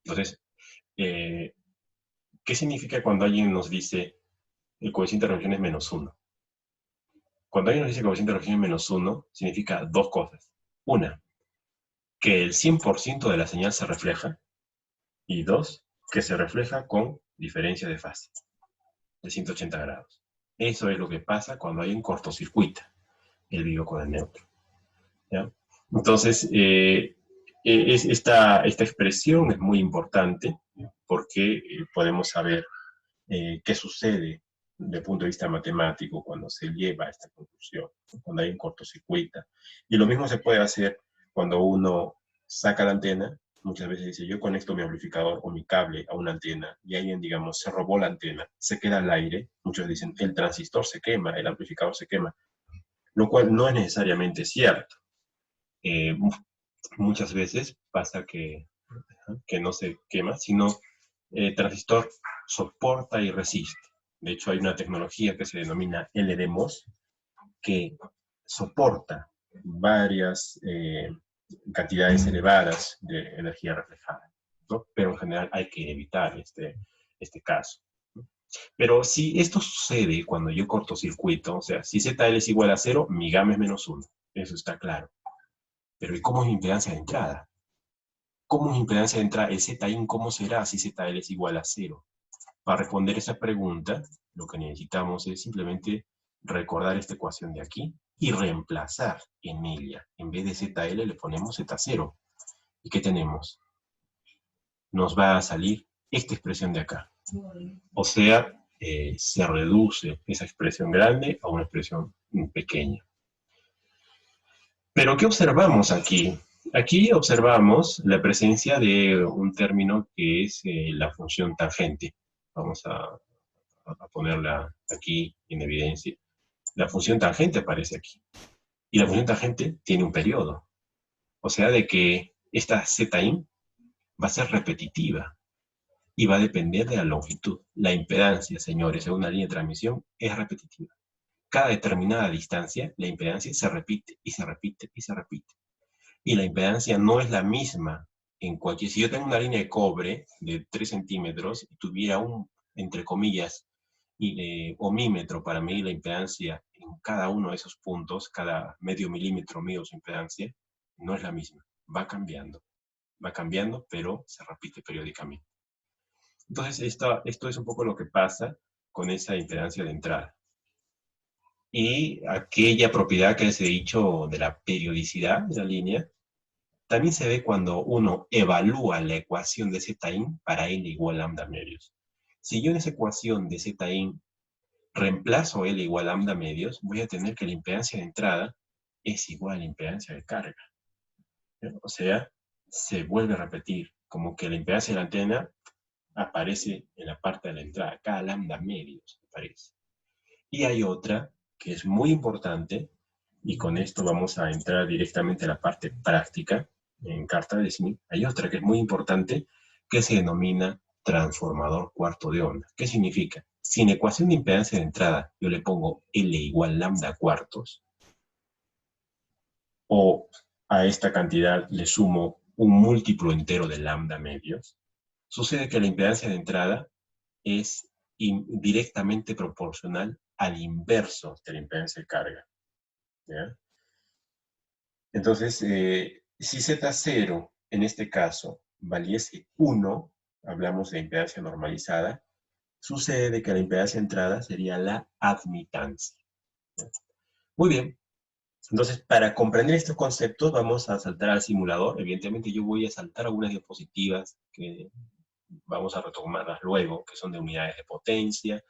Entonces, ¿qué significa cuando alguien nos dice el coeficiente de reflexión es menos 1? Cuando alguien nos dice que el coeficiente de reflexión es menos 1, significa dos cosas. Una, que el 100% de la señal se refleja. Y dos, que se refleja con diferencia de fase de 180 grados. Eso es lo que pasa cuando hay un cortocircuito, el vivo con el neutro, ¿ya? Entonces, esta expresión es muy importante porque podemos saber qué sucede desde el punto de vista matemático cuando se lleva a esta conclusión, cuando hay un cortocircuito. Y lo mismo se puede hacer cuando uno saca la antena. Muchas veces dice, yo conecto mi amplificador o mi cable a una antena y alguien, digamos, se robó la antena, se queda al aire. Muchos dicen, el transistor se quema, el amplificador se quema, lo cual no es necesariamente cierto. Muchas veces pasa que no se quema, sino el transistor soporta y resiste. De hecho, hay una tecnología que se denomina LDMOS que soporta varias cantidades elevadas de energía reflejada, ¿no? Pero en general hay que evitar este caso, ¿no? Pero si esto sucede cuando yo cortocircuito, o sea, si ZL es igual a 0, mi gamma es menos 1. Eso está claro. Pero ¿y cómo es mi impedancia de entrada? ¿Cómo es mi impedancia de entrada? El Zin, ¿cómo será si ZL es igual a 0? Para responder esa pregunta, lo que necesitamos es simplemente recordar esta ecuación de aquí, y reemplazar en ella. En vez de ZL le ponemos Z0. ¿Y qué tenemos? Nos va a salir esta expresión de acá. O sea, se reduce esa expresión grande a una expresión pequeña. Pero ¿qué observamos aquí? Aquí observamos la presencia de un término que es la función tangente. Vamos a ponerla aquí en evidencia. La función tangente aparece aquí. Y la función tangente tiene un periodo. O sea, de que esta ZIN va a ser repetitiva y va a depender de la longitud. La impedancia, señores, en una línea de transmisión es repetitiva. Cada determinada distancia, la impedancia se repite y se repite y se repite. Y la impedancia no es la misma en cualquier... Si yo tengo una línea de cobre de 3 centímetros y tuviera un, entre comillas, ohmímetro para medir la impedancia en cada uno de esos puntos, cada medio milímetro mido su impedancia, no es la misma. Va cambiando, pero se repite periódicamente. Entonces, esto es un poco lo que pasa con esa impedancia de entrada. Y aquella propiedad que les he dicho de la periodicidad de la línea, también se ve cuando uno evalúa la ecuación de ZIN para L igual a lambda medios. Si yo en esa ecuación de ZIN reemplazo L igual a lambda medios, voy a tener que la impedancia de entrada es igual a la impedancia de carga. O sea, se vuelve a repetir, como que la impedancia de la antena aparece en la parte de la entrada, cada lambda medios aparece. Y hay otra que es muy importante, y con esto vamos a entrar directamente a la parte práctica, en carta de Smith. Hay otra que es muy importante, que se denomina transformador cuarto de onda. ¿Qué significa? Si en ecuación de impedancia de entrada yo le pongo L igual lambda cuartos, o a esta cantidad le sumo un múltiplo entero de lambda medios, sucede que la impedancia de entrada es directamente proporcional al inverso de la impedancia de carga. ¿Ya? Entonces, si Z0 en este caso valiese 1, hablamos de impedancia normalizada, sucede que la impedancia de entrada sería la admitancia. ¿Ya? Muy bien. Entonces, para comprender estos conceptos, vamos a saltar al simulador. Evidentemente, yo voy a saltar algunas diapositivas que vamos a retomarlas luego, que son de unidades de potencia,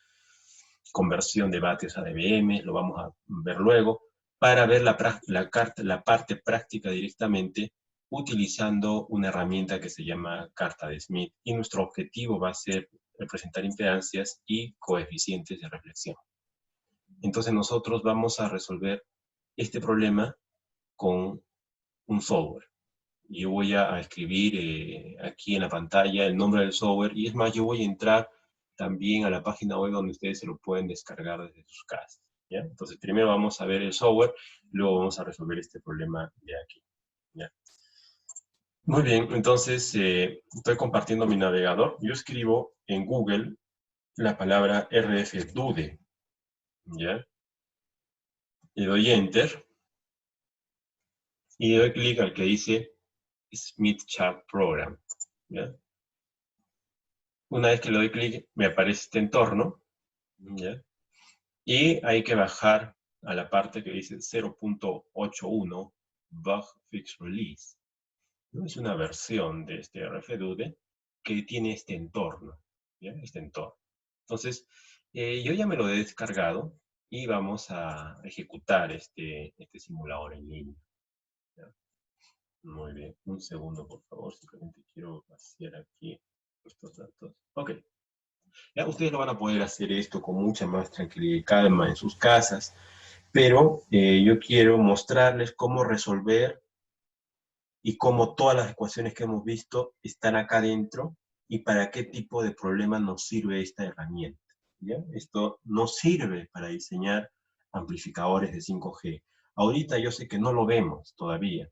conversión de vatios a dBm, lo vamos a ver luego, para ver la parte práctica directamente utilizando una herramienta que se llama carta de Smith. Y nuestro objetivo va a ser representar impedancias y coeficientes de reflexión. Entonces nosotros vamos a resolver este problema con un software. Yo voy a escribir aquí en la pantalla el nombre del software, y es más, yo voy a entrar también a la página web donde ustedes se lo pueden descargar desde sus casas. ¿Ya? Entonces primero vamos a ver el software, luego vamos a resolver este problema de aquí. ¿Ya? Muy bien, entonces estoy compartiendo mi navegador. Yo escribo en Google la palabra RFDude. ¿Ya? Le doy Enter y doy clic al que dice Smith Chart Program. ¿Ya? Una vez que le doy clic, me aparece este entorno. ¿Ya? Y hay que bajar a la parte que dice 0.81 Bug Fix Release. ¿No? Es una versión de este RFDude que tiene este entorno. ¿Ya? Este entorno. Entonces, yo ya me lo he descargado y vamos a ejecutar este simulador en línea. ¿Ya? Muy bien. Un segundo, por favor. Simplemente quiero vaciar aquí estos datos. Ok. Ya ustedes lo van a poder hacer esto con mucha más tranquilidad y calma en sus casas, pero yo quiero mostrarles cómo resolver y cómo todas las ecuaciones que hemos visto están acá dentro y para qué tipo de problema nos sirve esta herramienta. ¿Ya? Esto nos sirve para diseñar amplificadores de 5G. Ahorita yo sé que no lo vemos todavía,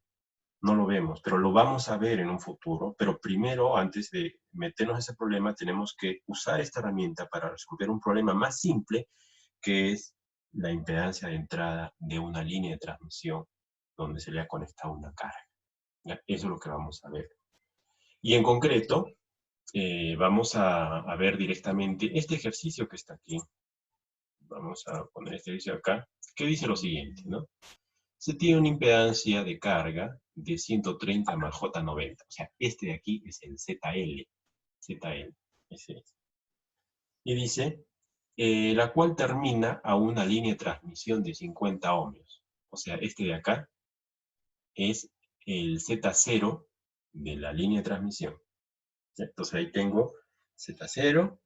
no lo vemos, pero lo vamos a ver en un futuro. Pero primero, antes de meternos a ese problema, tenemos que usar esta herramienta para resolver un problema más simple, que es la impedancia de entrada de una línea de transmisión donde se le ha conectado una carga. ¿Ya? Eso es lo que vamos a ver. Y en concreto, vamos a ver directamente este ejercicio que está aquí. vamos a poner este ejercicio acá, que dice lo siguiente, ¿no? Se tiene una impedancia de carga de 130 más J90. O sea, este de aquí es el ZL. ZL. Ese es. Y dice, la cual termina a una línea de transmisión de 50 ohmios. O sea, este de acá es el Z0 de la línea de transmisión. Entonces ahí tengo Z0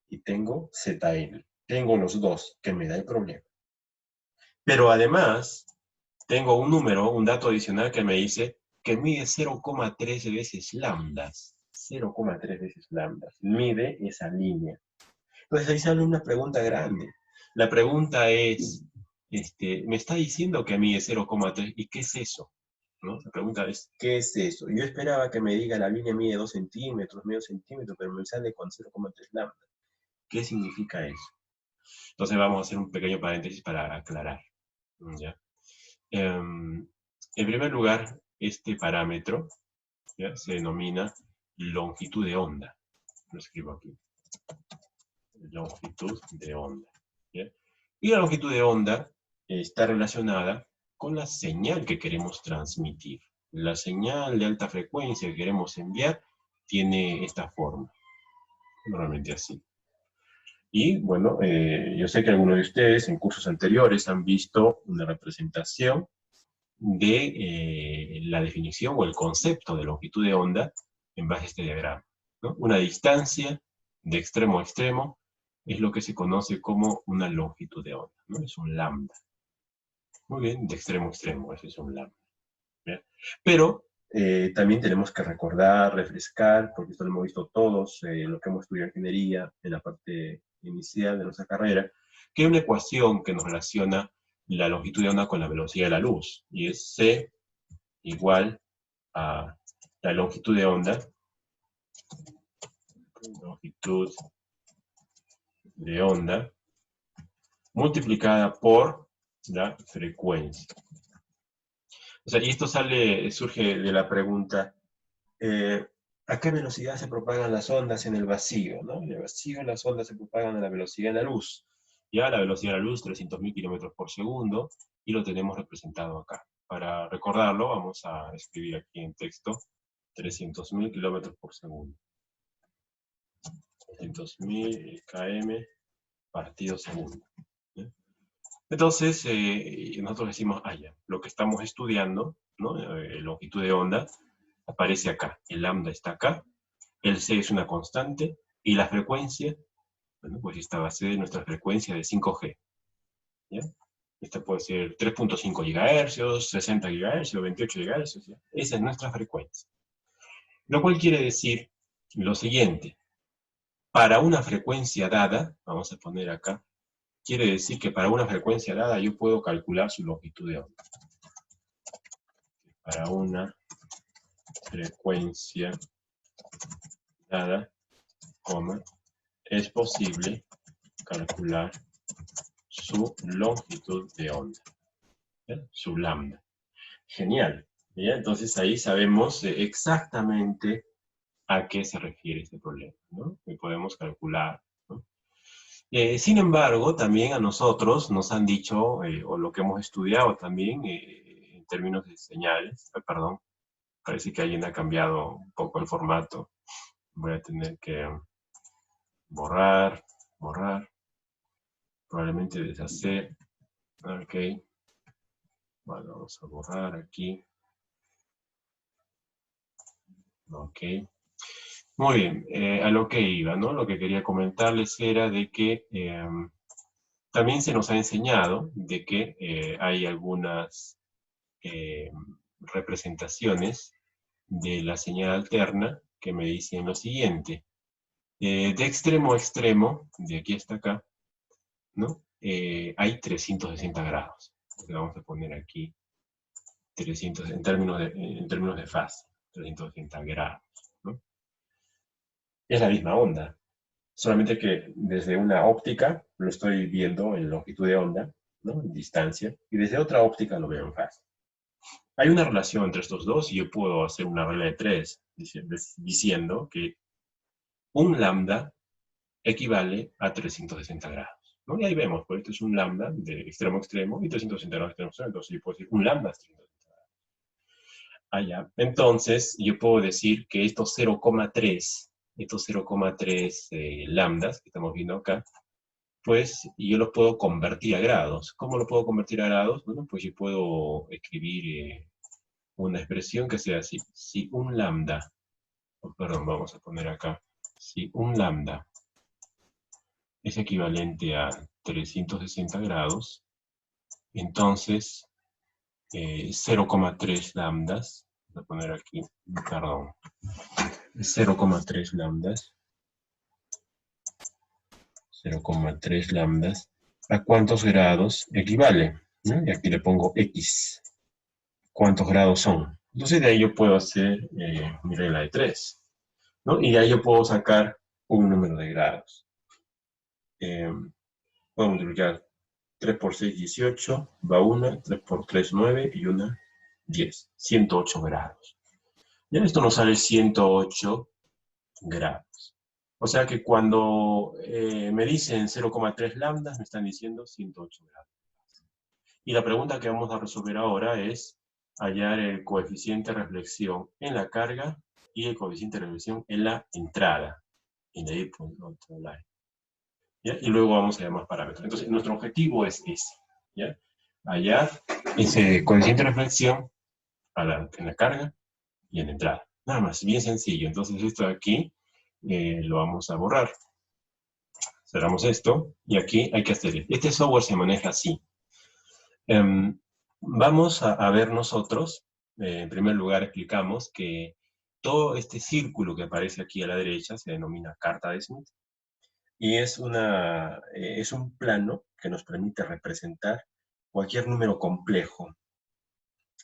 y tengo ZL. Tengo los dos, que me da el problema. Pero además, tengo un número, un dato adicional que me dice que mide 0,3 veces lambdas. 0,3 veces lambdas. Mide esa línea. Entonces ahí sale una pregunta grande. La pregunta es, me está diciendo que mide 0,3, ¿y qué es eso? ¿No? La pregunta es, ¿qué es eso? Yo esperaba que me diga la línea mide 2 centímetros, medio centímetro, pero me sale con 0,3 lambda. ¿Qué significa eso? Entonces vamos a hacer un pequeño paréntesis para aclarar. ¿Ya? En primer lugar, este parámetro, ¿ya?, se denomina longitud de onda. Lo escribo aquí. Longitud de onda. ¿Ya? Y la longitud de onda está relacionada con la señal que queremos transmitir. La señal de alta frecuencia que queremos enviar tiene esta forma. Normalmente así. Y bueno, yo sé que algunos de ustedes en cursos anteriores han visto una representación de la definición o el concepto de longitud de onda en base a este diagrama, ¿no? Una distancia de extremo a extremo es lo que se conoce como una longitud de onda, ¿no? Es un lambda. Muy bien, de extremo a extremo, ese es un lambda. ¿Bien? Pero también tenemos que recordar, refrescar, porque esto lo hemos visto todos, lo que hemos estudiado en ingeniería, en la parte inicial de nuestra carrera, que hay una ecuación que nos relaciona la longitud de onda con la velocidad de la luz, y es C igual a la longitud de onda, multiplicada por la frecuencia. O sea, y esto surge de la pregunta, ¿a qué velocidad se propagan las ondas en el vacío? ¿No? En el vacío las ondas se propagan a la velocidad de la luz. Ya la velocidad de la luz, 300.000 kilómetros por segundo, y lo tenemos representado acá. Para recordarlo, vamos a escribir aquí en texto 300.000 kilómetros por segundo. 300.000 km partido segundo. ¿Sí? Entonces, nosotros decimos, ya, lo que estamos estudiando, ¿no? Longitud de onda, aparece acá. El lambda está acá, el C es una constante, y la frecuencia, bueno, pues esta va a ser nuestra frecuencia de 5G. ¿Ya? Esta puede ser 3.5 GHz, 60 GHz, 28 GHz, ¿ya? Esa es nuestra frecuencia. Lo cual quiere decir lo siguiente. Para una frecuencia dada, vamos a poner acá, quiere decir que para una frecuencia dada yo puedo calcular su longitud de onda. Para una frecuencia dada, es posible calcular su longitud de onda, ¿ya? Su lambda. Genial. ¿Ya? Entonces ahí sabemos exactamente a qué se refiere este problema, ¿no? Y podemos calcular, ¿no? Sin embargo, también a nosotros nos han dicho, o lo que hemos estudiado también, en términos de señales, perdón, parece que alguien ha cambiado un poco el formato. Voy a tener que borrar, probablemente deshacer. Ok. Bueno, vamos a borrar aquí. Ok. Muy bien, a lo que iba, ¿no? Lo que quería comentarles era de que también se nos ha enseñado de que hay algunas representaciones de la señal alterna que me dicen lo siguiente. De extremo a extremo, de aquí hasta acá, ¿no? Hay 360 grados. Entonces vamos a poner aquí 300 en términos de fase, 360 grados, ¿no? Es la misma onda, solamente que desde una óptica lo estoy viendo en longitud de onda, ¿no? En distancia, y desde otra óptica lo veo en fase. Hay una relación entre estos dos y yo puedo hacer una regla de 3 diciendo que un lambda equivale a 360 grados. ¿no? Y ahí vemos, pues esto es un lambda de extremo a extremo y 360 grados de extremo a extremo, entonces yo puedo decir un lambda es 360 grados. Ah, ya. Entonces, yo puedo decir que estos 0,3 lambdas que estamos viendo acá, pues yo los puedo convertir a grados. ¿Cómo lo puedo convertir a grados? Bueno, pues yo puedo escribir una expresión que sea así. Si un lambda, perdón, vamos a poner acá, si un lambda es equivalente a 360 grados, entonces 0,3 lambdas, voy a poner aquí, perdón, 0,3 lambdas, 0,3 lambdas, ¿a cuántos grados equivale? ¿No? Y aquí le pongo X. ¿Cuántos grados son? Entonces de ahí yo puedo hacer mi regla de 3, ¿no? Y de ahí yo puedo sacar un número de grados. Puedo multiplicar 3 por 6, 18, va 1, 3 por 3, 9 y 1, 10. 108 grados. Ya esto nos sale 108 grados. O sea que cuando me dicen 0,3 lambdas, me están diciendo 108 grados. Y la pregunta que vamos a resolver ahora es hallar el coeficiente de reflexión en la carga y el coeficiente de reflexión en la entrada. In the input, not the line. ¿Ya? Y luego vamos a hallar más parámetros. Entonces, nuestro objetivo es ese. ¿Ya? Hallar ese coeficiente de reflexión en la carga y en la entrada. Nada más, bien sencillo. Entonces, esto de aquí lo vamos a borrar. Cerramos esto y aquí hay que hacer. Este software se maneja así. Vamos a ver nosotros, en primer lugar explicamos que todo este círculo que aparece aquí a la derecha se denomina carta de Smith y es un plano que nos permite representar cualquier número complejo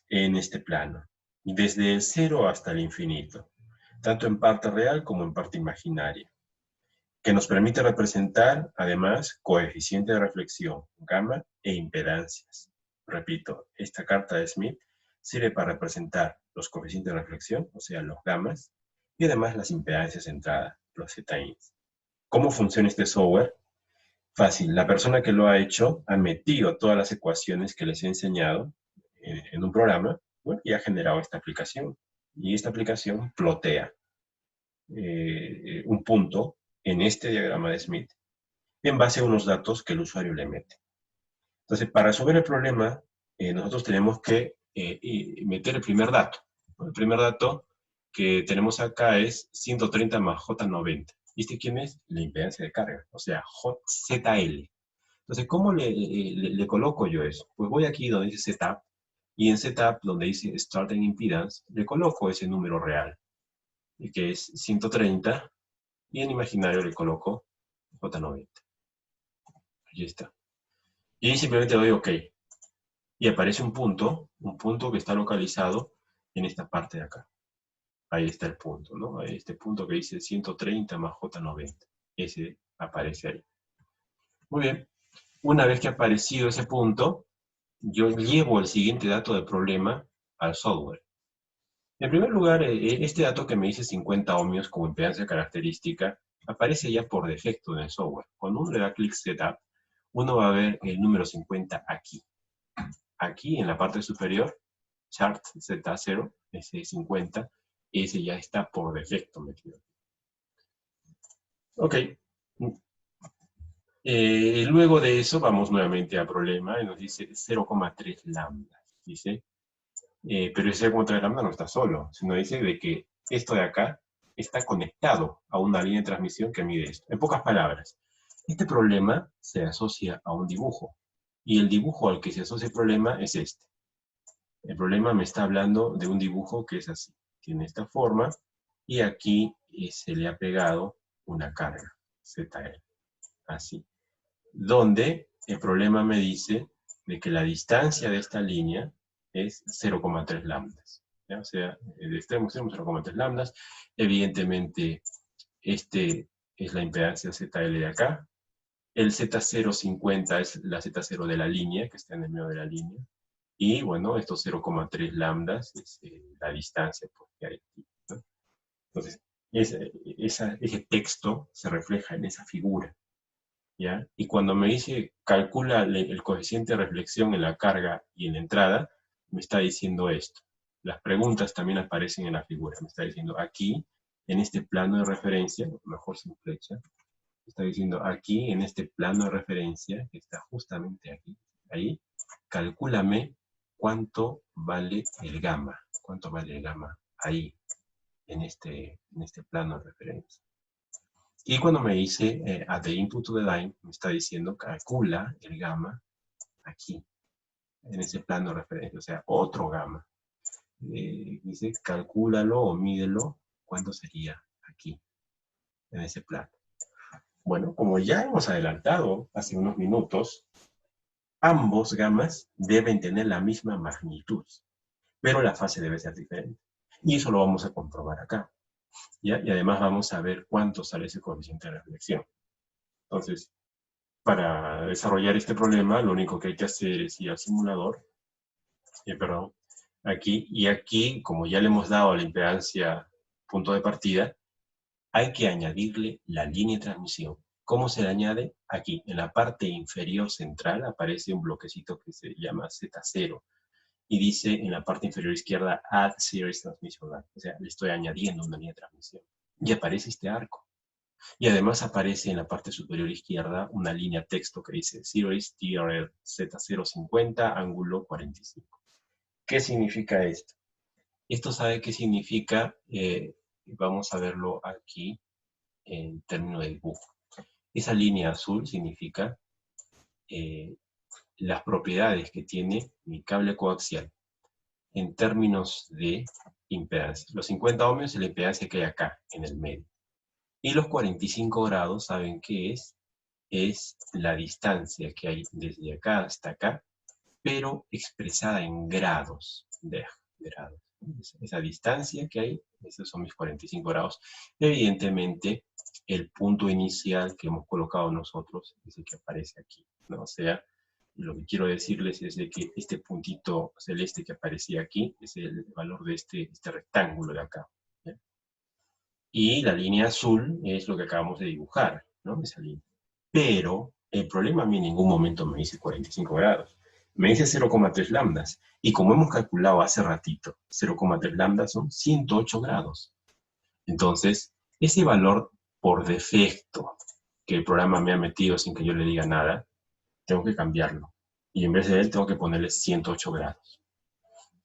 en este plano, desde el 0 hasta el infinito, tanto en parte real como en parte imaginaria, que nos permite representar, además, coeficiente de reflexión, gamma e impedancias. Repito, esta carta de Smith sirve para representar los coeficientes de reflexión, o sea, los gammas, y además las impedancias de entrada, los zins. ¿Cómo funciona este software? Fácil, la persona que lo ha hecho ha metido todas las ecuaciones que les he enseñado en un programa, bueno, y ha generado esta aplicación. Y esta aplicación plotea un punto en este diagrama de Smith en base a unos datos que el usuario le mete. Entonces, para resolver el problema, nosotros tenemos que meter el primer dato. El primer dato que tenemos acá es 130 más J90. ¿Viste quién es? La impedancia de carga, o sea, ZL. Entonces, ¿cómo le coloco yo eso? Pues voy aquí donde dice Setup, y en Setup, donde dice Starting Impedance, le coloco ese número real, que es 130, y en imaginario le coloco J90. Allí está. Y simplemente doy OK. Y aparece un punto que está localizado en esta parte de acá. Ahí está el punto, ¿no? Este punto que dice 130 más J90. Ese aparece ahí. Muy bien. Una vez que ha aparecido ese punto, yo llevo el siguiente dato del problema al software. En primer lugar, este dato que me dice 50 ohmios como impedancia característica, aparece ya por defecto en el software. Cuando uno le da clic Setup, uno va a ver el número 50 aquí. Aquí en la parte superior, chart Z0, ese 50, ese ya está por defecto metido. Ok. Luego de eso vamos nuevamente al problema y nos dice 0,3 lambda. Dice, pero ese 0,3 lambda no está solo, sino dice de que esto de acá está conectado a una línea de transmisión que mide esto. En pocas palabras, este problema se asocia a un dibujo. Y el dibujo al que se asocia el problema es este. El problema me está hablando de un dibujo que es así. Tiene esta forma y aquí se le ha pegado una carga, ZL, así. Donde el problema me dice de que la distancia de esta línea es 0,3 lambdas. ¿Ya? O sea, de extremo a extremo 0,3 lambdas. Evidentemente, este es la impedancia ZL de acá. El Z050 es la Z0 de la línea, que está en el medio de la línea. Y bueno, estos 0,3 lambdas es la distancia que hay aquí, ¿no? Entonces, ese texto se refleja en esa figura. ¿ya? Y cuando me dice, calcula el coeficiente de reflexión en la carga y en la entrada, me está diciendo esto. Las preguntas también aparecen en la figura. Me está diciendo aquí, en este plano de referencia, mejor sin flecha, me está diciendo aquí, en este plano de referencia, que está justamente aquí, ahí, calcúlame cuánto vale el gamma. ¿Cuánto vale el gamma? Ahí, en este plano de referencia. Y cuando me dice at the input to the line, me está diciendo calcula el gamma aquí, en ese plano de referencia, o sea, otro gamma. Dice calcúlalo o mídelo, ¿cuánto sería aquí, en ese plano? Bueno, como ya hemos adelantado hace unos minutos, ambos gamas deben tener la misma magnitud, pero la fase debe ser diferente. Y eso lo vamos a comprobar acá. ¿Ya? Y además vamos a ver cuánto sale ese coeficiente de reflexión. Entonces, para desarrollar este problema, lo único que hay que hacer es ir al simulador, perdón, aquí, y aquí, como ya le hemos dado la impedancia punto de partida, hay que añadirle la línea de transmisión. ¿Cómo se le añade? Aquí, en la parte inferior central, aparece un bloquecito que se llama Z0, y dice en la parte inferior izquierda, Add Series Transmission Line. O sea, le estoy añadiendo una línea de transmisión. Y aparece este arco. Y además aparece en la parte superior izquierda una línea texto que dice Series TRL Z050, ángulo 45. ¿Qué significa esto? Esto sabe qué significa, vamos a verlo aquí en términos de dibujo. Esa línea azul significa las propiedades que tiene mi cable coaxial en términos de impedancia. Los 50 ohmios es la impedancia que hay acá, en el medio. Y los 45 grados, ¿saben qué es? Es la distancia que hay desde acá hasta acá, pero expresada en grados de grados. Esa distancia que hay, esos son mis 45 grados. Evidentemente, el punto inicial que hemos colocado nosotros es el que aparece aquí, ¿no? O sea, lo que quiero decirles es de que este puntito celeste que aparecía aquí es el valor de este rectángulo de acá, ¿ya? Y la línea azul es lo que acabamos de dibujar, ¿no? Esa línea. Pero el problema a mí en ningún momento me dice 45 grados. Me dice 0,3 lambdas. Y como hemos calculado hace ratito, 0,3 lambdas son 108 grados. Entonces, ese valor por defecto que el programa me ha metido sin que yo le diga nada, tengo que cambiarlo. Y en vez de él tengo que ponerle 108 grados.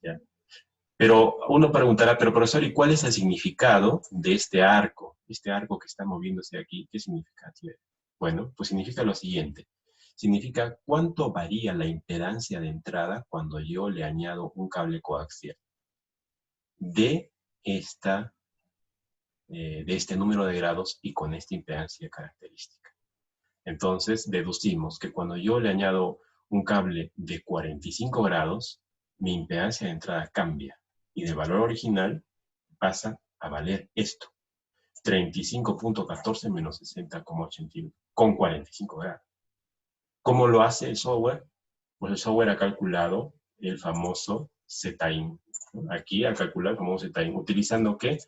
¿Ya? Pero uno preguntará, pero profesor, ¿y cuál es el significado de este arco? Este arco que está moviéndose aquí, ¿qué significa tiene? Bueno, pues significa lo siguiente. Significa cuánto varía la impedancia de entrada cuando yo le añado un cable coaxial de, de este número de grados y con esta impedancia característica. Entonces, deducimos que cuando yo le añado un cable de 45 grados, mi impedancia de entrada cambia y del valor original pasa a valer esto, 35.14 menos 60,81, con 45 grados. ¿Cómo lo hace el software? Pues el software ha calculado el famoso Z-IN. Aquí ha calculado el famoso Z-IN. ¿Utilizando qué?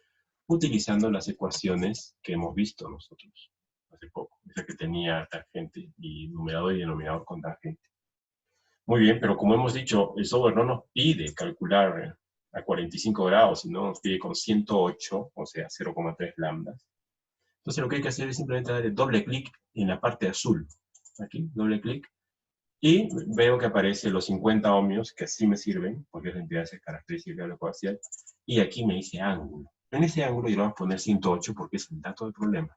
Utilizando las ecuaciones que hemos visto nosotros hace poco. Esa que tenía tangente y numerador y denominador con tangente. Muy bien, pero como hemos dicho, el software no nos pide calcular a 45 grados, sino nos pide con 108, o sea, 0,3 lambdas. Entonces lo que hay que hacer es simplemente darle doble clic en la parte azul. Aquí, doble clic. Y veo que aparece los 50 ohmios, que así me sirven, porque es la impedancia característica del coaxial. Y aquí me dice ángulo. En ese ángulo yo le voy a poner 108 porque es el dato del problema.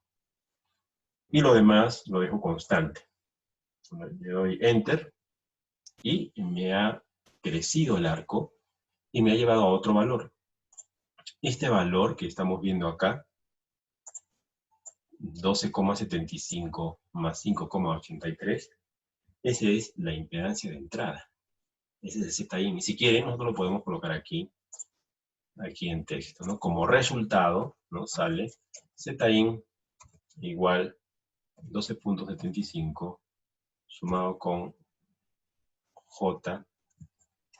Y lo demás lo dejo constante. Le doy Enter y me ha crecido el arco y me ha llevado a otro valor. Este valor que estamos viendo acá, 12,75 más 5,83, esa es la impedancia de entrada. Ese es el Z-IN. Y si quieren, nosotros lo podemos colocar aquí en texto, ¿no? Como resultado, ¿no? Sale Z-IN igual 12.75 sumado con J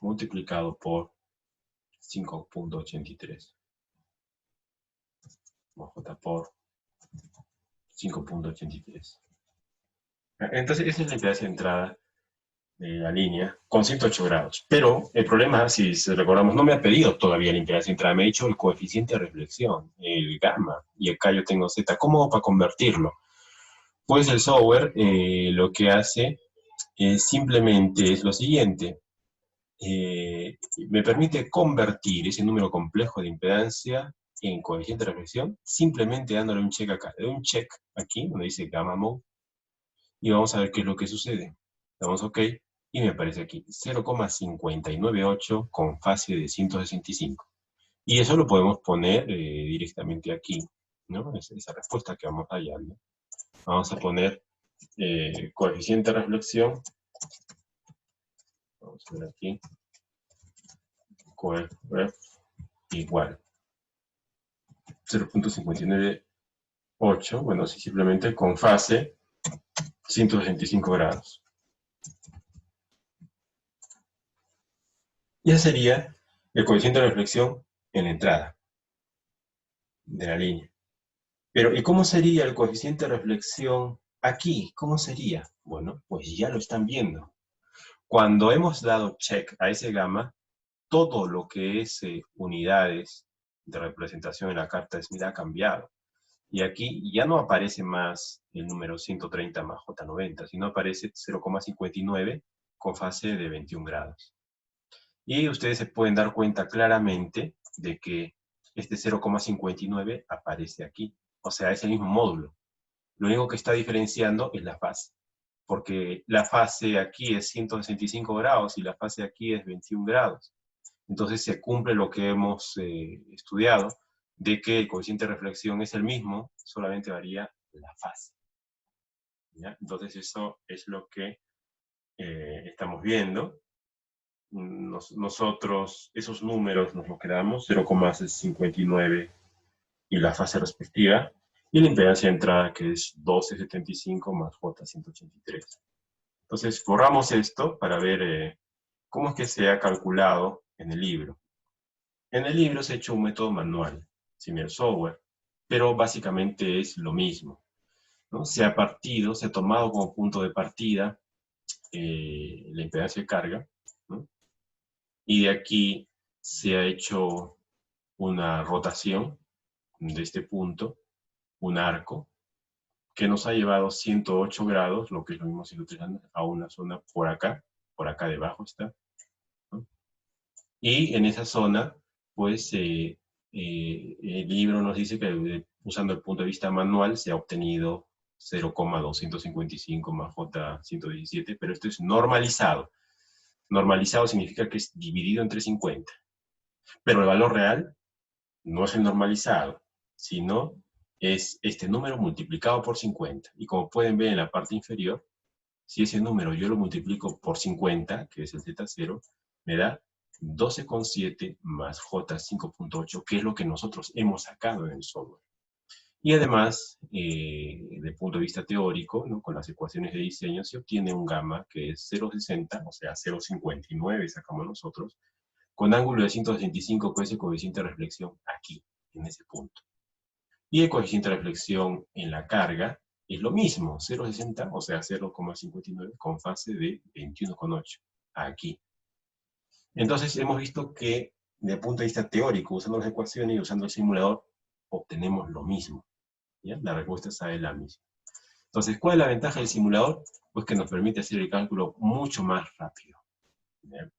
multiplicado por 5.83. J por 5.83. Entonces, esa es la impedancia de entrada de la línea con 108 grados. Pero el problema, si recordamos, no me ha pedido todavía la impedancia de entrada, me ha dicho el coeficiente de reflexión, el gamma, y acá yo tengo Z. ¿Cómo hago para convertirlo? Pues el software lo que hace simplemente es lo siguiente. Me permite convertir ese número complejo de impedancia en coeficiente de reflexión simplemente dándole un check acá. Le doy un check aquí donde dice gamma mode y vamos a ver qué es lo que sucede. Damos OK y me aparece aquí 0,598 con fase de 165. Y eso lo podemos poner directamente aquí, ¿no? Esa respuesta que vamos a hallar, ¿no? Vamos a poner coeficiente de reflexión. Vamos a ver aquí. Coef igual 0,598, bueno, sí, simplemente con fase 165 grados. Ya sería el coeficiente de reflexión en la entrada de la línea. Pero, ¿y cómo sería el coeficiente de reflexión aquí? ¿Cómo sería? Bueno, pues ya lo están viendo. Cuando hemos dado check a ese gamma, todo lo que es unidades de representación en la carta de Smith ha cambiado. Y aquí ya no aparece más el número 130 más J90, sino aparece 0,59 con fase de 21 grados. Y ustedes se pueden dar cuenta claramente de que este 0,59 aparece aquí. O sea, es el mismo módulo. Lo único que está diferenciando es la fase. Porque la fase aquí es 165 grados y la fase aquí es 21 grados. Entonces se cumple lo que hemos estudiado, de que el coeficiente de reflexión es el mismo, solamente varía la fase. ¿Ya? Entonces eso es lo que estamos viendo. Nosotros, esos números nos los quedamos, 0,59 y la fase respectiva, y la impedancia de entrada que es 1275 más J183. Entonces borramos esto para ver cómo es que se ha calculado en el libro. En el libro se ha hecho un método manual, sin el software, pero básicamente es lo mismo, ¿no? Se ha tomado como punto de partida la impedancia de carga, ¿no? Y de aquí se ha hecho una rotación de este punto, un arco, que nos ha llevado 108 grados, lo que es lo mismo 103 grados, a una zona por acá debajo está, ¿no? Y en esa zona, pues, el libro nos dice que usando el punto de vista manual se ha obtenido 0,255 más J117, pero esto es normalizado. Normalizado significa que es dividido entre 50. Pero el valor real no es el normalizado, sino es este número multiplicado por 50. Y como pueden ver en la parte inferior, si ese número yo lo multiplico por 50, que es el Z0, me da 12,7 más J5.8, que es lo que nosotros hemos sacado en el software. Y además, desde el punto de vista teórico, ¿no? Con las ecuaciones de diseño, se obtiene un gamma que es 0,60, o sea, 0,59 sacamos nosotros, con ángulo de 165, pues el coeficiente de reflexión aquí, en ese punto. Y el coeficiente de reflexión en la carga es lo mismo, 0,60, o sea, 0,59 con fase de 21,8, aquí. Entonces hemos visto que, desde el punto de vista teórico, usando las ecuaciones y usando el simulador, obtenemos lo mismo. ¿Ya? La respuesta sale la misma. Entonces, ¿cuál es la ventaja del simulador? Pues que nos permite hacer el cálculo mucho más rápido. ¿Ya?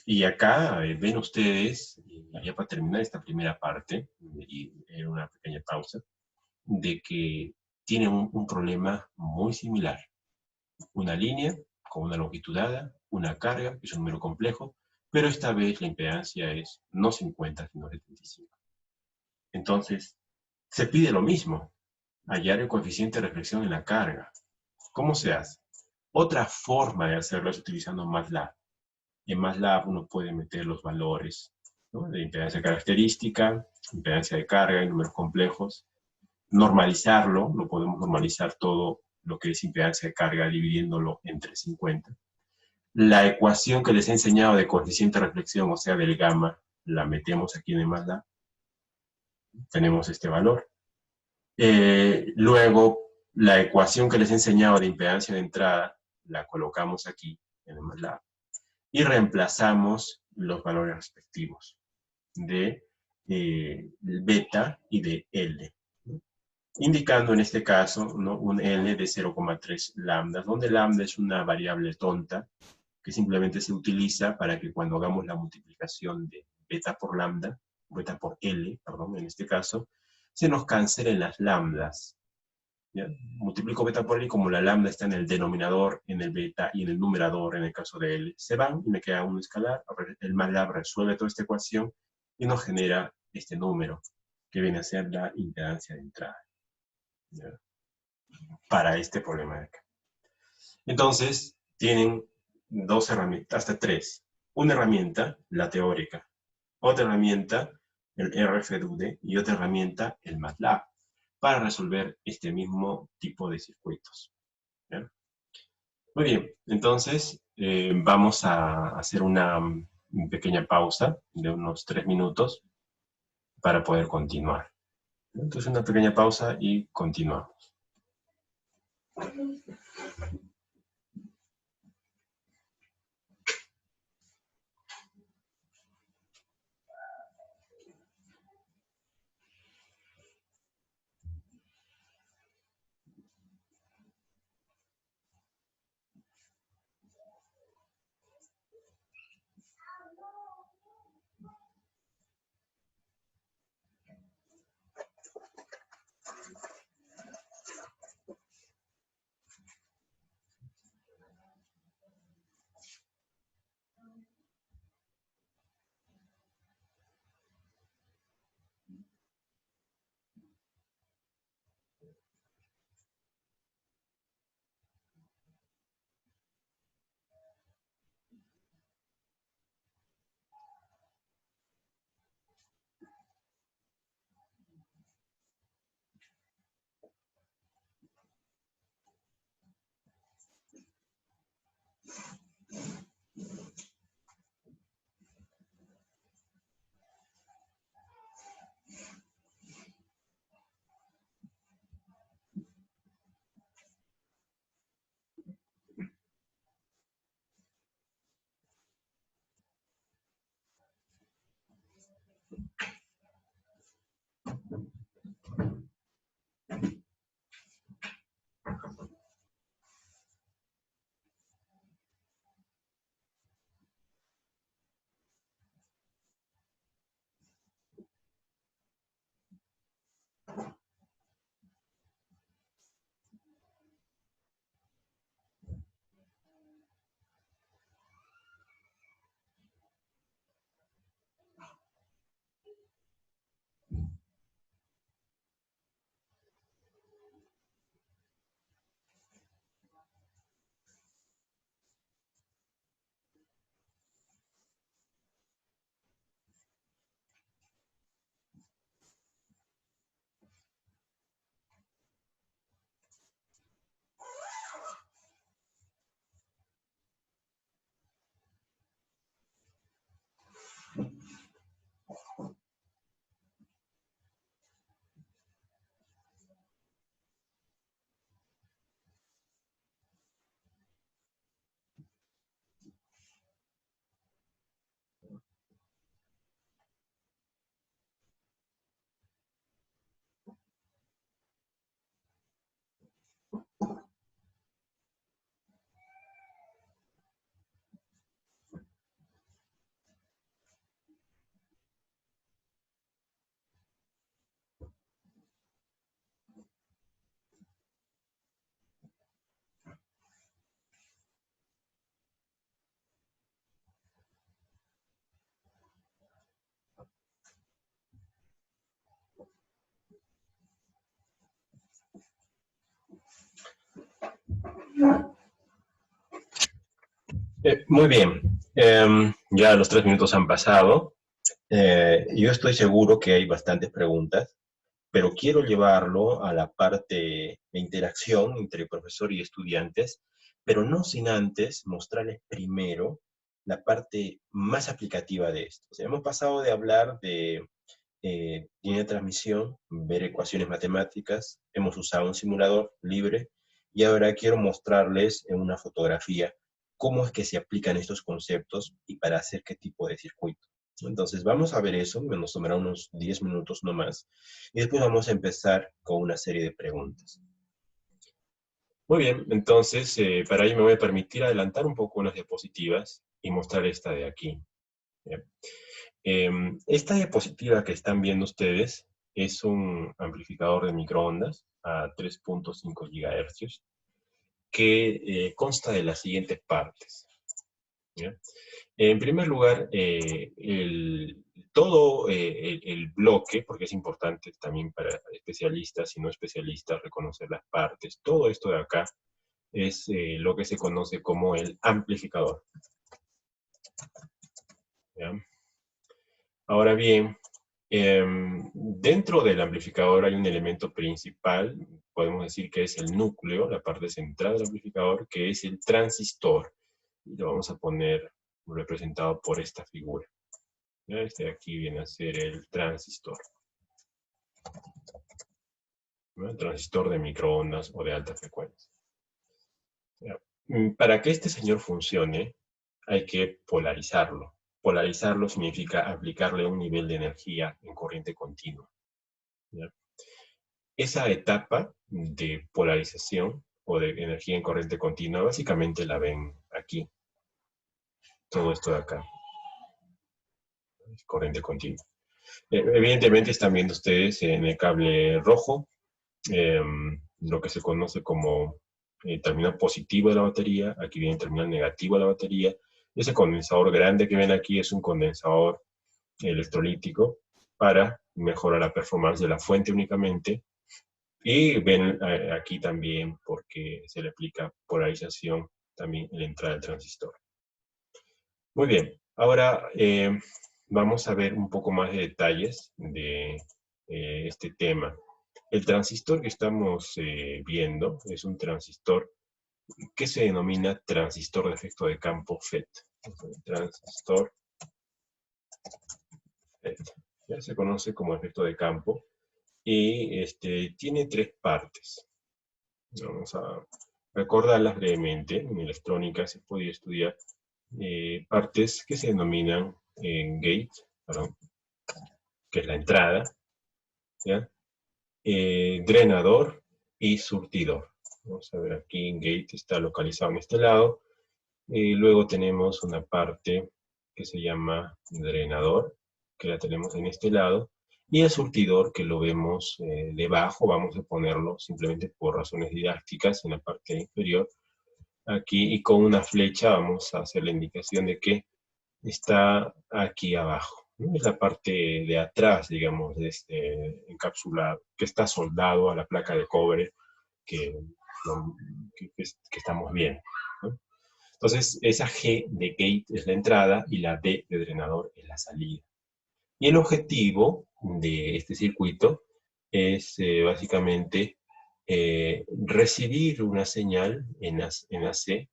Y acá ven ustedes, ya para terminar esta primera parte, y una pequeña pausa, de que tiene un problema muy similar. Una línea con una longitud dada, una carga, que es un número complejo, pero esta vez la impedancia es no 50, sino 75. Entonces, se pide lo mismo, hallar el coeficiente de reflexión en la carga. ¿Cómo se hace? Otra forma de hacerlo es utilizando MATLAB. En MATLAB uno puede meter los valores, ¿no? De impedancia característica, impedancia de carga y números complejos, normalizarlo, lo podemos normalizar todo lo que es impedancia de carga dividiéndolo entre 50. La ecuación que les he enseñado de coeficiente de reflexión, o sea, del gamma, la metemos aquí en el MATLAB, tenemos este valor. Luego La ecuación que les he enseñado de impedancia de entrada, la colocamos aquí en el MATLAB y reemplazamos los valores respectivos de beta y de L, ¿no? Indicando en este caso, ¿no?, un L de 0,3 lambda, donde lambda es una variable tonta que simplemente se utiliza para que cuando hagamos la multiplicación de beta por lambda, beta por L, perdón, en este caso, se nos cancelen las lambdas, ¿ya? Multiplico beta por L y como la lambda está en el denominador, en el beta y en el numerador, en el caso de L, se van y me queda un escalar. El MATLAB resuelve toda esta ecuación y nos genera este número, que viene a ser la impedancia de entrada, ¿ya?, para este problema de acá. Entonces, tienen dos herramientas, hasta tres. Una herramienta, la teórica. Otra herramienta, el RFDUD, y otra herramienta, el MATLAB, para resolver este mismo tipo de circuitos, ¿ya? Muy bien, entonces vamos a hacer una pequeña pausa de unos 3 minutos para poder continuar. Entonces una pequeña pausa y continuamos. Muy bien, ya los 3 minutos han pasado. Yo estoy seguro que hay bastantes preguntas, pero quiero llevarlo a la parte de interacción entre profesor y estudiantes, pero no sin antes mostrarles primero la parte más aplicativa de esto. O sea, hemos pasado de hablar línea de transmisión, ver ecuaciones matemáticas, hemos usado un simulador libre, y ahora quiero mostrarles en una fotografía cómo es que se aplican estos conceptos y para hacer qué tipo de circuito. Entonces vamos a ver eso, nos tomará unos 10 minutos no más, y después vamos a empezar con una serie de preguntas. Muy bien, entonces para ello me voy a permitir adelantar un poco unas diapositivas y mostrar esta de aquí. Bien. Esta diapositiva que están viendo ustedes es un amplificador de microondas a 3.5 GHz que consta de las siguientes partes. ¿Ya? En primer lugar, todo el bloque, porque es importante también para especialistas y no especialistas reconocer las partes, todo esto de acá es lo que se conoce como el amplificador. ¿Ya? Ahora bien, dentro del amplificador hay un elemento principal, podemos decir que es el núcleo, la parte central del amplificador, que es el transistor. Y lo vamos a poner representado por esta figura. ¿Ya? Este de aquí viene a ser el transistor. ¿No? El transistor de microondas o de alta frecuencia. ¿Ya? Para que este señor funcione, hay que polarizarlo. Polarizarlo significa aplicarle un nivel de energía en corriente continua. ¿Ya? Esa etapa de polarización o de energía en corriente continua, básicamente la ven aquí. Todo esto de acá. Corriente continua. Evidentemente están viendo ustedes en el cable rojo lo que se conoce como terminal positivo de la batería. Aquí viene el terminal negativo de la batería. Ese condensador grande que ven aquí es un condensador electrolítico para mejorar la performance de la fuente únicamente. Y ven aquí también porque se le aplica polarización también en la entrada del transistor. Muy bien, ahora vamos a ver un poco más de detalles de este tema. El transistor que estamos viendo es un transistor que se denomina transistor de efecto de campo FET. Transistor FET. Ya se conoce como efecto de campo y tiene tres partes. Vamos a recordarlas brevemente. En electrónica se puede estudiar partes que se denominan gate, perdón, que es la entrada, ¿ya? Drenador y surtidor. Vamos a ver aquí, en gate está localizado en este lado. Luego tenemos una parte que se llama drenador, que la tenemos en este lado. Y el surtidor, que lo vemos debajo, vamos a ponerlo simplemente por razones didácticas en la parte inferior. Aquí, y con una flecha vamos a hacer la indicación de que está aquí abajo, ¿no? Es la parte de atrás, digamos, de este encapsulado, que está soldado a la placa de cobre que, que estamos viendo, ¿no? Entonces, esa G de gate es la entrada y la D de drenador es la salida. Y el objetivo de este circuito es básicamente recibir una señal en AC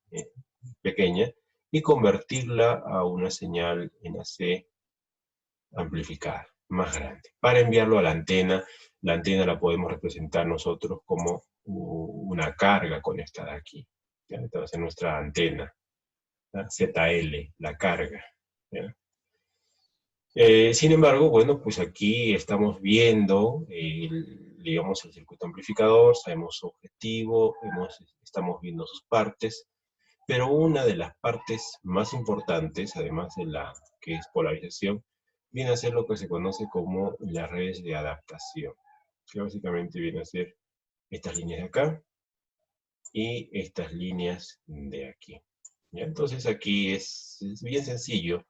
pequeña y convertirla a una señal en AC amplificada, más grande. Para enviarlo a la antena la podemos representar nosotros como una carga conectada aquí. ¿Ya? Entonces nuestra antena, ¿ya? ZL, la carga. ¿Ya? Sin embargo, bueno, pues aquí estamos viendo, digamos, el circuito amplificador, sabemos su objetivo, estamos viendo sus partes, pero una de las partes más importantes, además de la que es polarización, viene a ser lo que se conoce como las redes de adaptación, que básicamente viene a ser estas líneas de acá y estas líneas de aquí. ¿Ya? Entonces aquí es bien sencillo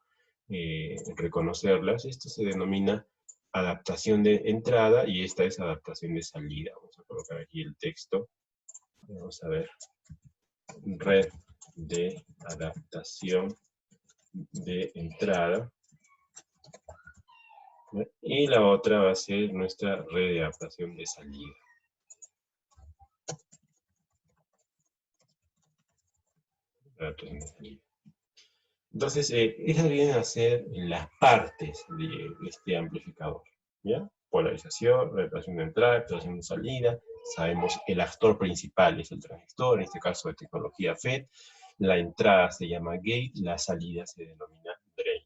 reconocerlas. Esto se denomina adaptación de entrada y esta es adaptación de salida. Vamos a colocar aquí el texto. Vamos a ver. Red de adaptación de entrada. Y la otra va a ser nuestra red de adaptación de salida. Entonces, esas vienen a ser las partes de este amplificador. ¿ya? Polarización, reparación de entrada, reparación de salida. Sabemos el actor principal es el transistor, en este caso de tecnología FET. La entrada se llama gate, la salida se denomina drain.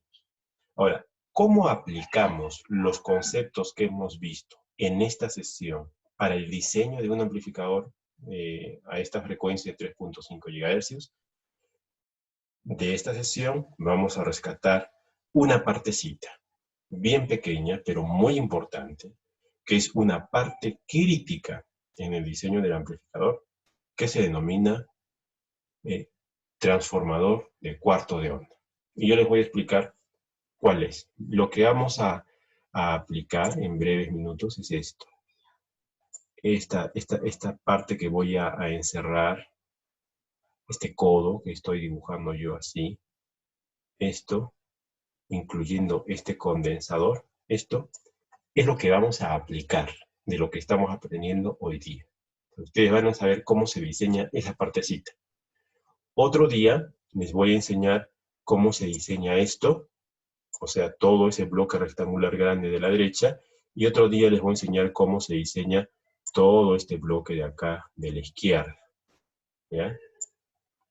Ahora, ¿cómo aplicamos los conceptos que hemos visto en esta sesión para el diseño de un amplificador a esta frecuencia de 3.5 GHz? De esta sesión vamos a rescatar una partecita bien pequeña, pero muy importante, que es una parte crítica en el diseño del amplificador, que se denomina transformador de cuarto de onda. Y yo les voy a explicar cuál es. Lo que vamos a aplicar en breves minutos es esto. Esta parte que voy a encerrar, este codo que estoy dibujando yo así, esto, incluyendo este condensador, esto es lo que vamos a aplicar de lo que estamos aprendiendo hoy día. Ustedes van a saber cómo se diseña esa partecita. Otro día les voy a enseñar cómo se diseña esto, o sea, todo ese bloque rectangular grande de la derecha, y otro día les voy a enseñar cómo se diseña todo este bloque de acá de la izquierda, ¿ya?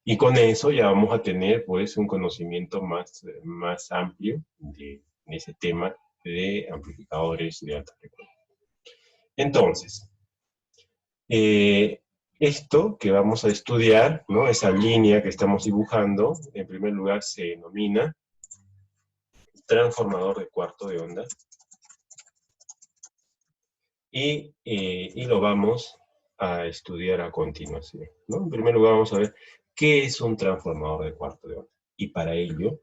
Y con eso ya vamos a tener pues un conocimiento más amplio de ese tema de amplificadores de alta frecuencia. Entonces, esto que vamos a estudiar, ¿no? Esa línea que estamos dibujando, en primer lugar se denomina transformador de cuarto de onda. Y lo vamos a estudiar a continuación, ¿no? En primer lugar vamos a ver qué es un transformador de cuarto de onda. Y para ello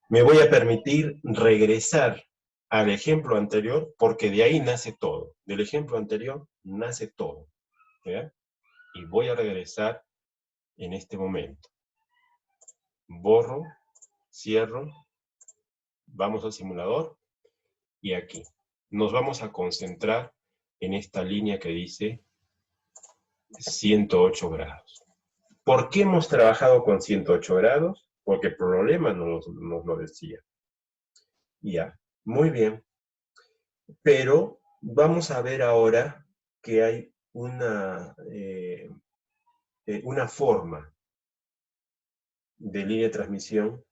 me voy a permitir regresar al ejemplo anterior, porque de ahí nace todo. Del ejemplo anterior nace todo, ¿ya? Y voy a regresar en este momento. Borro, cierro, vamos al simulador, y aquí. Nos vamos a concentrar en esta línea que dice 108 grados. ¿Por qué hemos trabajado con 108 grados? Porque el problema nos lo decía. Ya, muy bien. Pero vamos a ver ahora que hay una forma de línea de transmisión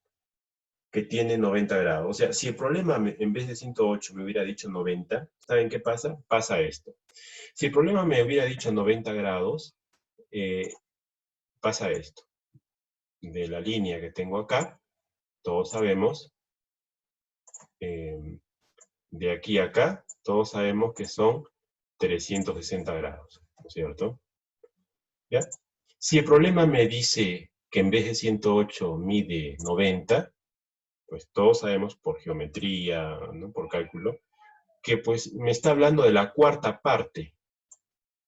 que tiene 90 grados. O sea, si el problema en vez de 108 me hubiera dicho 90, ¿saben qué pasa? Pasa esto. Si el problema me hubiera dicho 90 grados, pasa esto. De la línea que tengo acá, todos sabemos, de aquí a acá, todos sabemos que son 360 grados, ¿no es cierto? ¿Ya? Si el problema me dice que en vez de 108 mide 90, pues todos sabemos por geometría, ¿no? Por cálculo, que pues me está hablando de la cuarta parte,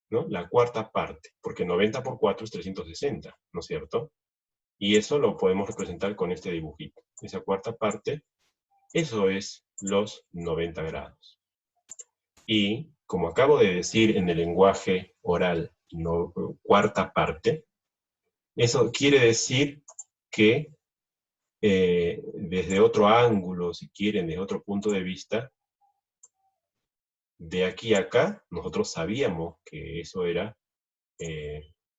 ¿no? La cuarta parte, porque 90 por 4 es 360, ¿no es cierto? Y eso lo podemos representar con este dibujito. Esa cuarta parte, eso es los 90 grados. Y como acabo de decir en el lenguaje oral, cuarta parte, eso quiere decir que desde otro ángulo, si quieren, desde otro punto de vista, de aquí a acá, nosotros sabíamos que eso era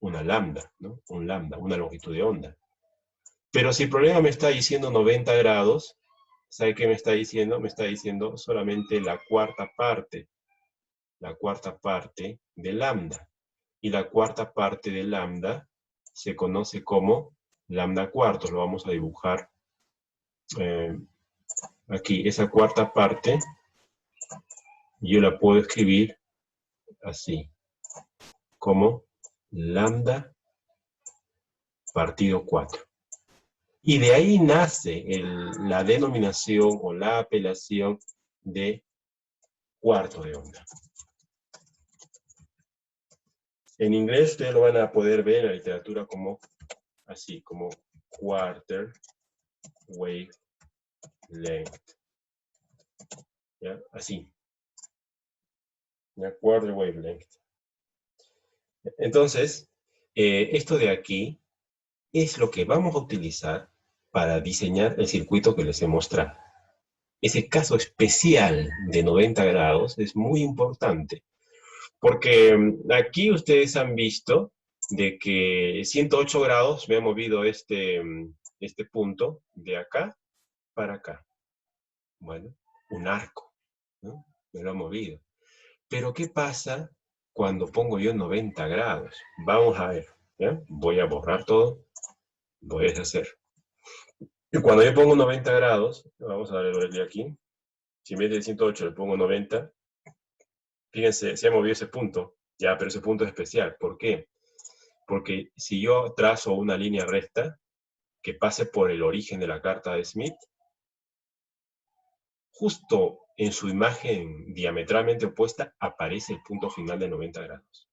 una lambda, ¿no? Un lambda, una longitud de onda. Pero si el problema me está diciendo 90 grados, ¿sabe qué me está diciendo? Me está diciendo solamente la cuarta parte de lambda. Y la cuarta parte de lambda se conoce como lambda cuartos. Lo vamos a dibujar aquí. Esa cuarta parte yo la puedo escribir así, como lambda partido 4. Y de ahí nace la denominación o la apelación de cuarto de onda. En inglés ustedes lo van a poder ver en la literatura como así, como quarter wave length. ¿Ya? Así. ¿Ya? Quarter wave length. Entonces, esto de aquí es lo que vamos a utilizar para diseñar el circuito que les he mostrado. Ese caso especial de 90 grados es muy importante, porque aquí ustedes han visto de que 108 grados me ha movido este punto de acá para acá. Bueno, un arco, ¿no? Me lo ha movido. Pero ¿qué pasa cuando pongo yo 90 grados? Vamos a ver, ¿ya? Voy a borrar todo, voy a deshacer. Y cuando yo pongo 90 grados, vamos a darle aquí, si en vez de 108 le pongo 90, fíjense, se ha movido ese punto, ya, pero ese punto es especial. ¿Por qué? Porque si yo trazo una línea recta que pase por el origen de la carta de Smith, justo en su imagen diametralmente opuesta aparece el punto final de 90 grados.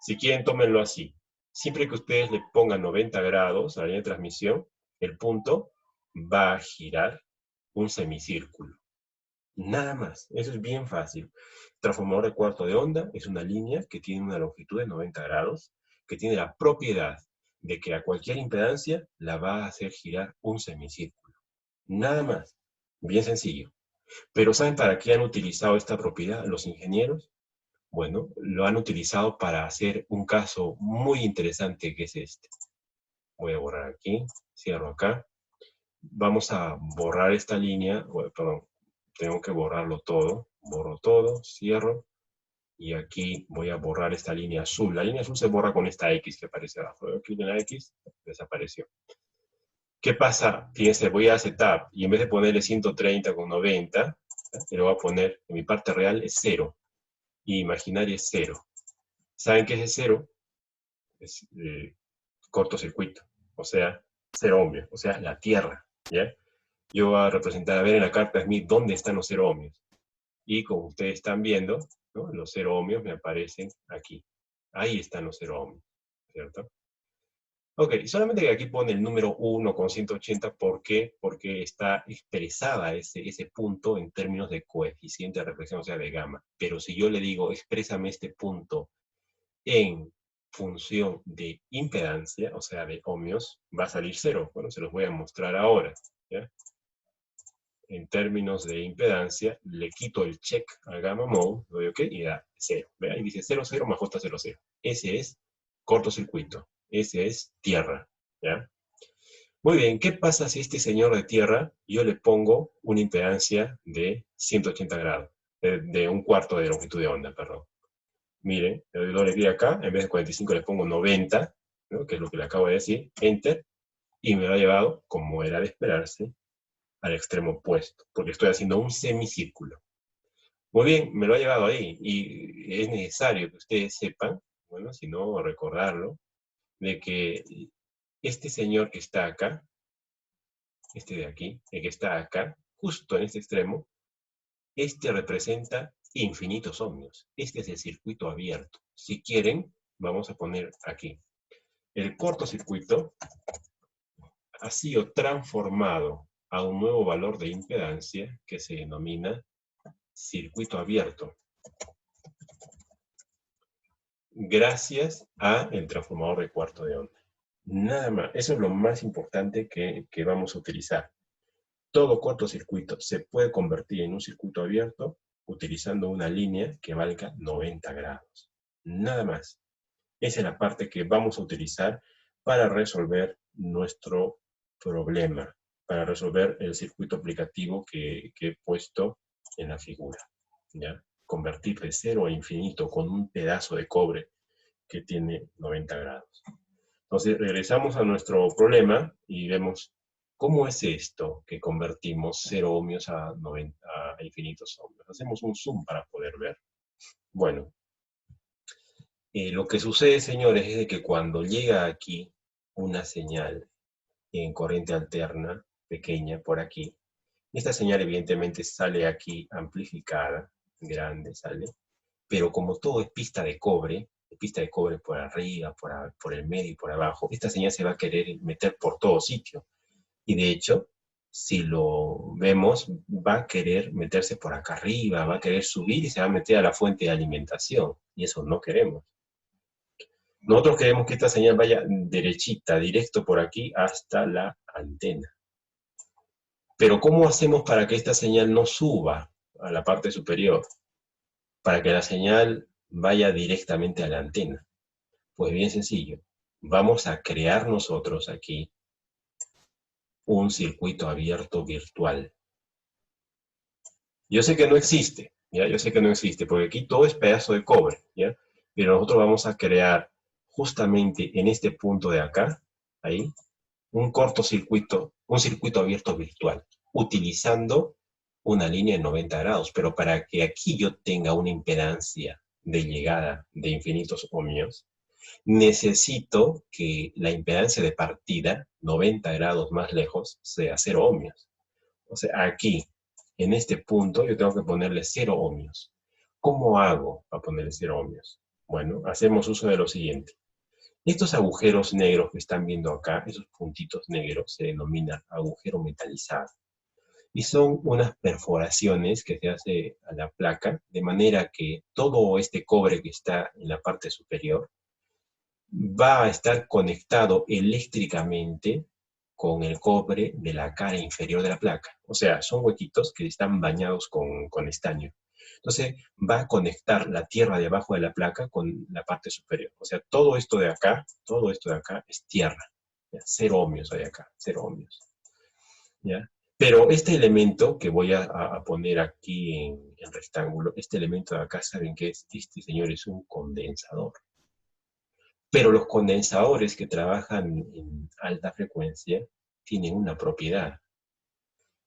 Si quieren, tómenlo así. Siempre que ustedes le pongan 90 grados a la línea de transmisión, el punto va a girar un semicírculo. Nada más. Eso es bien fácil. Transformador de cuarto de onda es una línea que tiene una longitud de 90 grados, que tiene la propiedad de que a cualquier impedancia la va a hacer girar un semicírculo. Nada más. Bien sencillo. Pero ¿saben para qué han utilizado esta propiedad los ingenieros? Bueno, lo han utilizado para hacer un caso muy interesante que es este. Voy a borrar aquí, cierro acá. Vamos a borrar esta línea, bueno, perdón, tengo que borrarlo todo. Borro todo, cierro. Y aquí voy a borrar esta línea azul. La línea azul se borra con esta X que aparece abajo. Clic en la X, desapareció. ¿Qué pasa? Fíjense, voy a setup y en vez de ponerle 130 con 90, le voy a poner, en mi parte real es 0 y imaginaria es 0. ¿Saben qué es el 0? Es cortocircuito, o sea, 0 ohmios, o sea, la Tierra, ¿ya? Yo voy a representar, a ver en la carta Smith, dónde están los 0 ohmios. Y como ustedes están viendo, ¿no? Los 0 ohmios me aparecen aquí. Ahí están los 0 ohmios, ¿cierto? Ok, solamente que aquí pone el número 1 con 180, ¿por qué? Porque está expresada ese punto en términos de coeficiente de reflexión, o sea, de gamma. Pero si yo le digo, exprésame este punto en función de impedancia, o sea, de ohmios, va a salir 0. Bueno, se los voy a mostrar ahora, ¿ya? En términos de impedancia, le quito el check al gamma mode, doy OK y da 0. ¿Ve? Ahí dice 0, 0 más J0, 0. Ese es cortocircuito. Ese es tierra, ¿ya? Muy bien, ¿qué pasa si este señor de tierra yo le pongo una impedancia de 180 grados? De un cuarto de longitud de onda, perdón. Miren, le doy doble clic acá, en vez de 45 le pongo 90, ¿no? Que es lo que le acabo de decir, Enter, y me lo ha llevado, como era de esperarse, al extremo opuesto, porque estoy haciendo un semicírculo. Muy bien, me lo ha llevado ahí, y es necesario que ustedes sepan, bueno, si no, recordarlo, de que este señor que está acá, este de aquí, el que está acá, justo en este extremo, este representa infinitos ohmios. Este es el circuito abierto. Si quieren, vamos a poner aquí. El cortocircuito ha sido transformado a un nuevo valor de impedancia que se denomina circuito abierto, gracias al transformador de cuarto de onda. Nada más, eso es lo más importante que vamos a utilizar. Todo cortocircuito se puede convertir en un circuito abierto utilizando una línea que valga 90 grados. Nada más. Esa es la parte que vamos a utilizar para resolver nuestro problema, para resolver el circuito aplicativo que he puesto en la figura, ¿ya? Convertir de 0 a infinito con un pedazo de cobre que tiene 90 grados. Entonces, regresamos a nuestro problema y vemos cómo es esto que convertimos 0 ohmios a infinitos ohmios. Hacemos un zoom para poder ver. Bueno, lo que sucede, señores, es de que cuando llega aquí una señal en corriente alterna, pequeña, por aquí, esta señal evidentemente sale aquí amplificada, grande sale, pero como todo es pista de cobre por arriba, por el medio y por abajo, esta señal se va a querer meter por todo sitio. Y de hecho, si lo vemos, va a querer meterse por acá arriba, va a querer subir y se va a meter a la fuente de alimentación. Y eso no queremos. Nosotros queremos que esta señal vaya derechita, directo por aquí hasta la antena. Pero ¿cómo hacemos para que esta señal no suba a la parte superior? Para que la señal vaya directamente a la antena. Pues bien sencillo. Vamos a crear nosotros aquí un circuito abierto virtual. Yo sé que no existe, ¿ya? Yo sé que no existe, porque aquí todo es pedazo de cobre, ¿ya? Pero nosotros vamos a crear justamente en este punto de acá, ahí, un circuito abierto virtual, utilizando una línea de 90 grados, pero para que aquí yo tenga una impedancia de llegada de infinitos ohmios, necesito que la impedancia de partida, 90 grados más lejos, sea 0 ohmios. O sea, aquí, en este punto, yo tengo que ponerle 0 ohmios. ¿Cómo hago para ponerle 0 ohmios? Bueno, hacemos uso de lo siguiente. Estos agujeros negros que están viendo acá, esos puntitos negros, se denominan agujero metalizado. Y son unas perforaciones que se hace a la placa, de manera que todo este cobre que está en la parte superior va a estar conectado eléctricamente con el cobre de la cara inferior de la placa. O sea, son huequitos que están bañados con estaño. Entonces, va a conectar la tierra de abajo de la placa con la parte superior. O sea, todo esto de acá es tierra. ¿Ya? 0 ohmios hay acá, 0 ohmios. ¿Ya? Pero este elemento que voy a poner aquí en rectángulo, este elemento de acá, ¿saben qué es? Este, señor, es un condensador. Pero los condensadores que trabajan en alta frecuencia tienen una propiedad.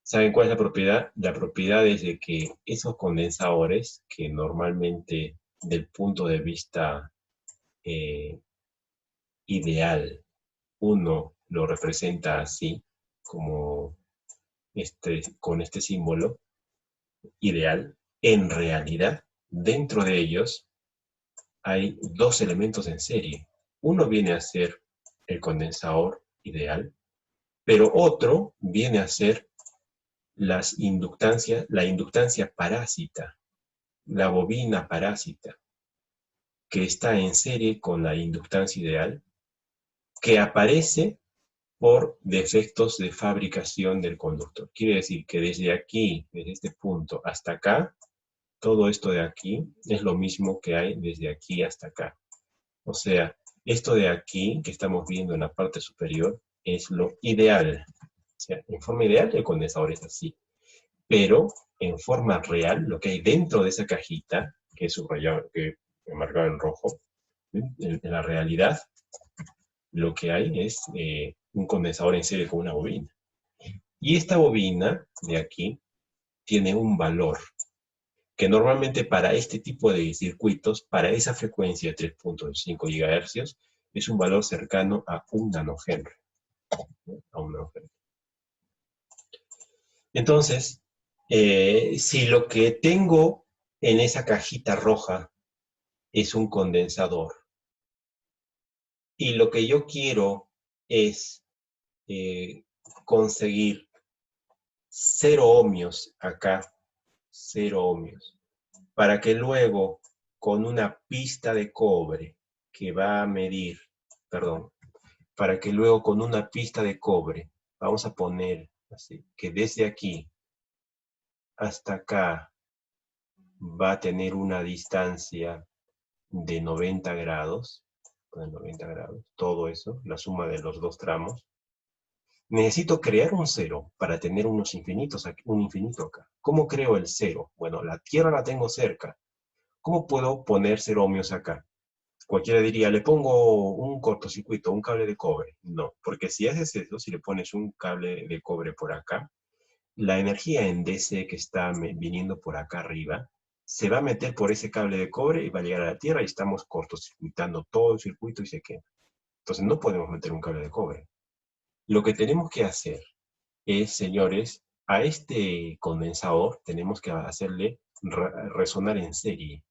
¿Saben cuál es la propiedad? La propiedad es de que esos condensadores, que normalmente del punto de vista eh, ideal, uno lo representa así, como con este símbolo ideal, en realidad, dentro de ellos hay dos elementos en serie. Uno viene a ser el condensador ideal, pero otro viene a ser la inductancia parásita, la bobina parásita, que está en serie con la inductancia ideal, que aparece por defectos de fabricación del conductor. Quiere decir que desde aquí, desde este punto hasta acá, todo esto de aquí es lo mismo que hay desde aquí hasta acá. O sea, esto de aquí que estamos viendo en la parte superior es lo ideal. O sea, en forma ideal el condensador es así. Pero en forma real, lo que hay dentro de esa cajita, que es subrayado, que he marcado en rojo, en la realidad, lo que hay es un condensador en serie con una bobina. Y esta bobina de aquí tiene un valor que normalmente para este tipo de circuitos, para esa frecuencia de 3.5 GHz, es un valor cercano a 1 nanohenry. A 1 nanohenry. Entonces, si lo que tengo en esa cajita roja es un condensador y lo que yo quiero es conseguir 0 ohmios acá, 0 ohmios, para que luego con una pista de cobre que va a medir, perdón, para que luego con una pista de cobre, vamos a poner así, que desde aquí hasta acá va a tener una distancia de 90 grados, todo eso, la suma de los dos tramos. Necesito crear un cero para tener un infinito acá. ¿Cómo creo el cero? Bueno, la Tierra la tengo cerca. ¿Cómo puedo poner 0 ohmios acá? Cualquiera diría, le pongo un cortocircuito, un cable de cobre. No, porque si haces eso, si le pones un cable de cobre por acá, la energía en DC que está viniendo por acá arriba, se va a meter por ese cable de cobre y va a llegar a la Tierra y estamos cortocircuitando todo el circuito y se quema. Entonces no podemos meter un cable de cobre. Lo que tenemos que hacer es, señores, a este condensador tenemos que hacerle resonar en serie.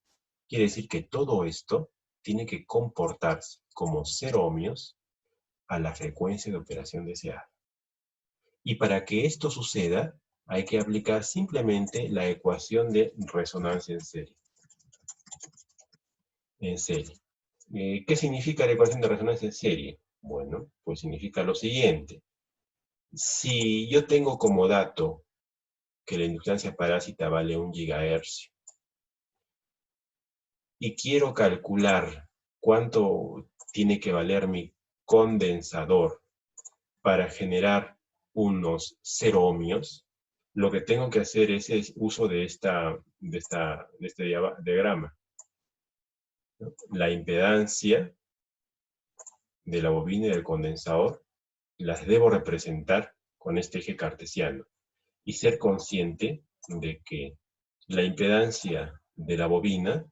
Quiere decir que todo esto tiene que comportarse como 0 ohmios a la frecuencia de operación deseada. Y para que esto suceda, hay que aplicar simplemente la ecuación de resonancia en serie. ¿Qué significa la ecuación de resonancia en serie? Bueno, pues significa lo siguiente. Si yo tengo como dato que la inductancia parásita vale 1 gigahercio y quiero calcular cuánto tiene que valer mi condensador para generar unos 0 ohmios, lo que tengo que hacer es uso de este diagrama. La impedancia de la bobina y del condensador las debo representar con este eje cartesiano y ser consciente de que la impedancia de la bobina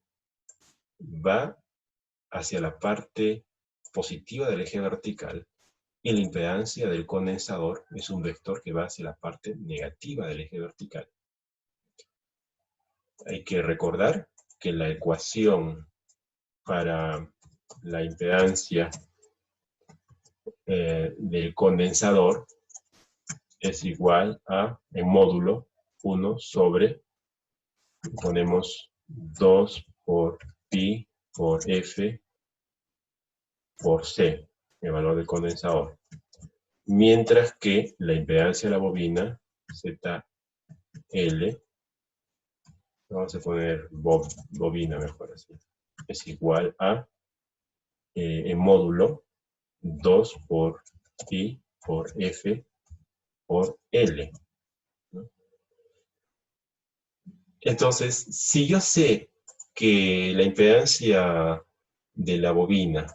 va hacia la parte positiva del eje vertical y la impedancia del condensador es un vector que va hacia la parte negativa del eje vertical. Hay que recordar que la ecuación para la impedancia del condensador es igual a, en módulo, 1 sobre, ponemos 2 por pi por F por C, el valor del condensador. Mientras que la impedancia de la bobina, ZL, vamos a poner bobina mejor así, es igual a, en módulo, 2 por pi por F por L. ¿No? Entonces, si yo sé que la impedancia de la bobina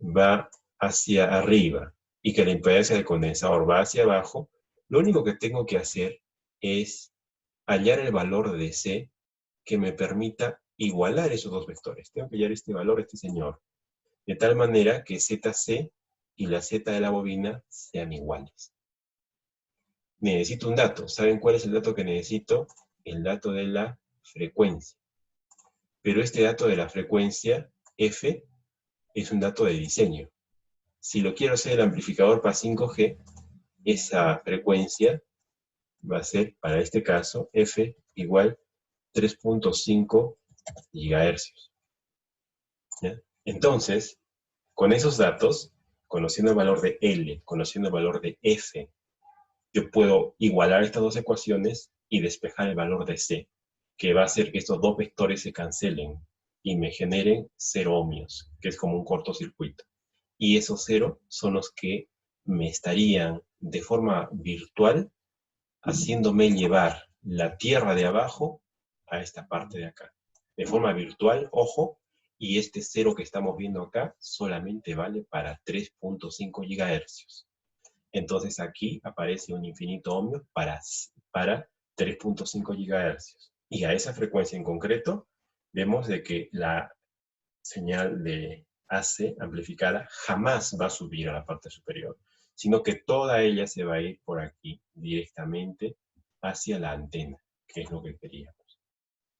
va hacia arriba y que la impedancia del condensador va hacia abajo, lo único que tengo que hacer es hallar el valor de C que me permita igualar esos dos vectores. Tengo que hallar este valor, este señor, de tal manera que ZC y la Z de la bobina sean iguales. Necesito un dato. ¿Saben cuál es el dato que necesito? El dato de la frecuencia. Pero este dato de la frecuencia, F, es un dato de diseño. Si lo quiero hacer el amplificador para 5G, esa frecuencia va a ser, para este caso, F igual 3.5 gigahercios. ¿Ya? Entonces, con esos datos, conociendo el valor de L, conociendo el valor de F, yo puedo igualar estas dos ecuaciones y despejar el valor de C, que va a hacer que estos dos vectores se cancelen y me generen 0 ohmios, que es como un cortocircuito. Y esos 0 son los que me estarían de forma virtual haciéndome llevar la tierra de abajo a esta parte de acá. De forma virtual, ojo, y este 0 que estamos viendo acá solamente vale para 3.5 gigahercios. Entonces aquí aparece un infinito ohmio para 3.5 gigahercios. Y a esa frecuencia en concreto, vemos de que la señal de AC amplificada jamás va a subir a la parte superior, sino que toda ella se va a ir por aquí directamente hacia la antena, que es lo que queríamos.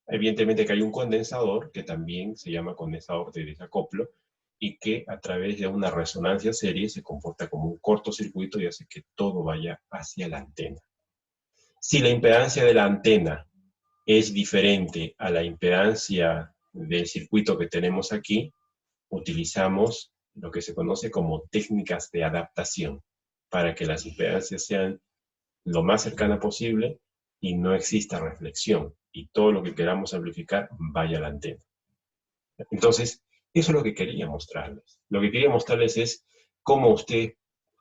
Evidentemente que hay un condensador que también se llama condensador de desacoplo y que a través de una resonancia serie se comporta como un cortocircuito y hace que todo vaya hacia la antena. Si la impedancia de la antena es diferente a la impedancia del circuito que tenemos aquí, utilizamos lo que se conoce como técnicas de adaptación para que las impedancias sean lo más cercana posible y no exista reflexión y todo lo que queramos amplificar vaya a la antena. Entonces, eso es lo que quería mostrarles. Lo que quería mostrarles es cómo usted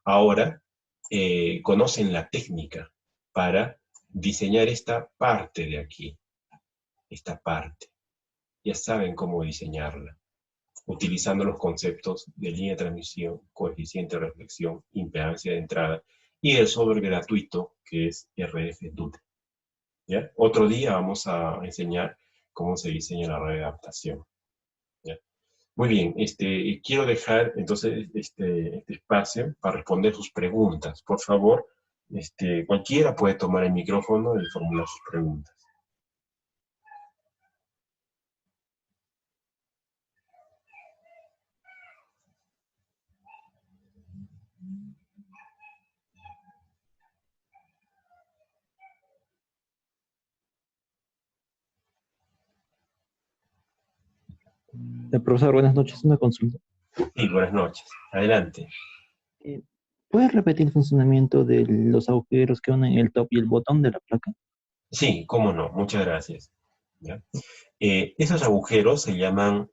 ahora conocen la técnica para diseñar esta parte de aquí, esta parte. Ya saben cómo diseñarla, utilizando los conceptos de línea de transmisión, coeficiente de reflexión, impedancia de entrada y el software gratuito que es RFDUD. ¿Ya? Otro día vamos a enseñar cómo se diseña la red de adaptación. ¿Ya? Muy bien, quiero dejar entonces este espacio para responder sus preguntas. Por favor, cualquiera puede tomar el micrófono y formular sus preguntas. Profesor, buenas noches. Una consulta. Sí, buenas noches. Adelante. Eh, ¿Puedes repetir el funcionamiento de los agujeros que unen el top y el bottom de la placa? Sí, cómo no, muchas gracias. ¿Ya? Esos agujeros se llaman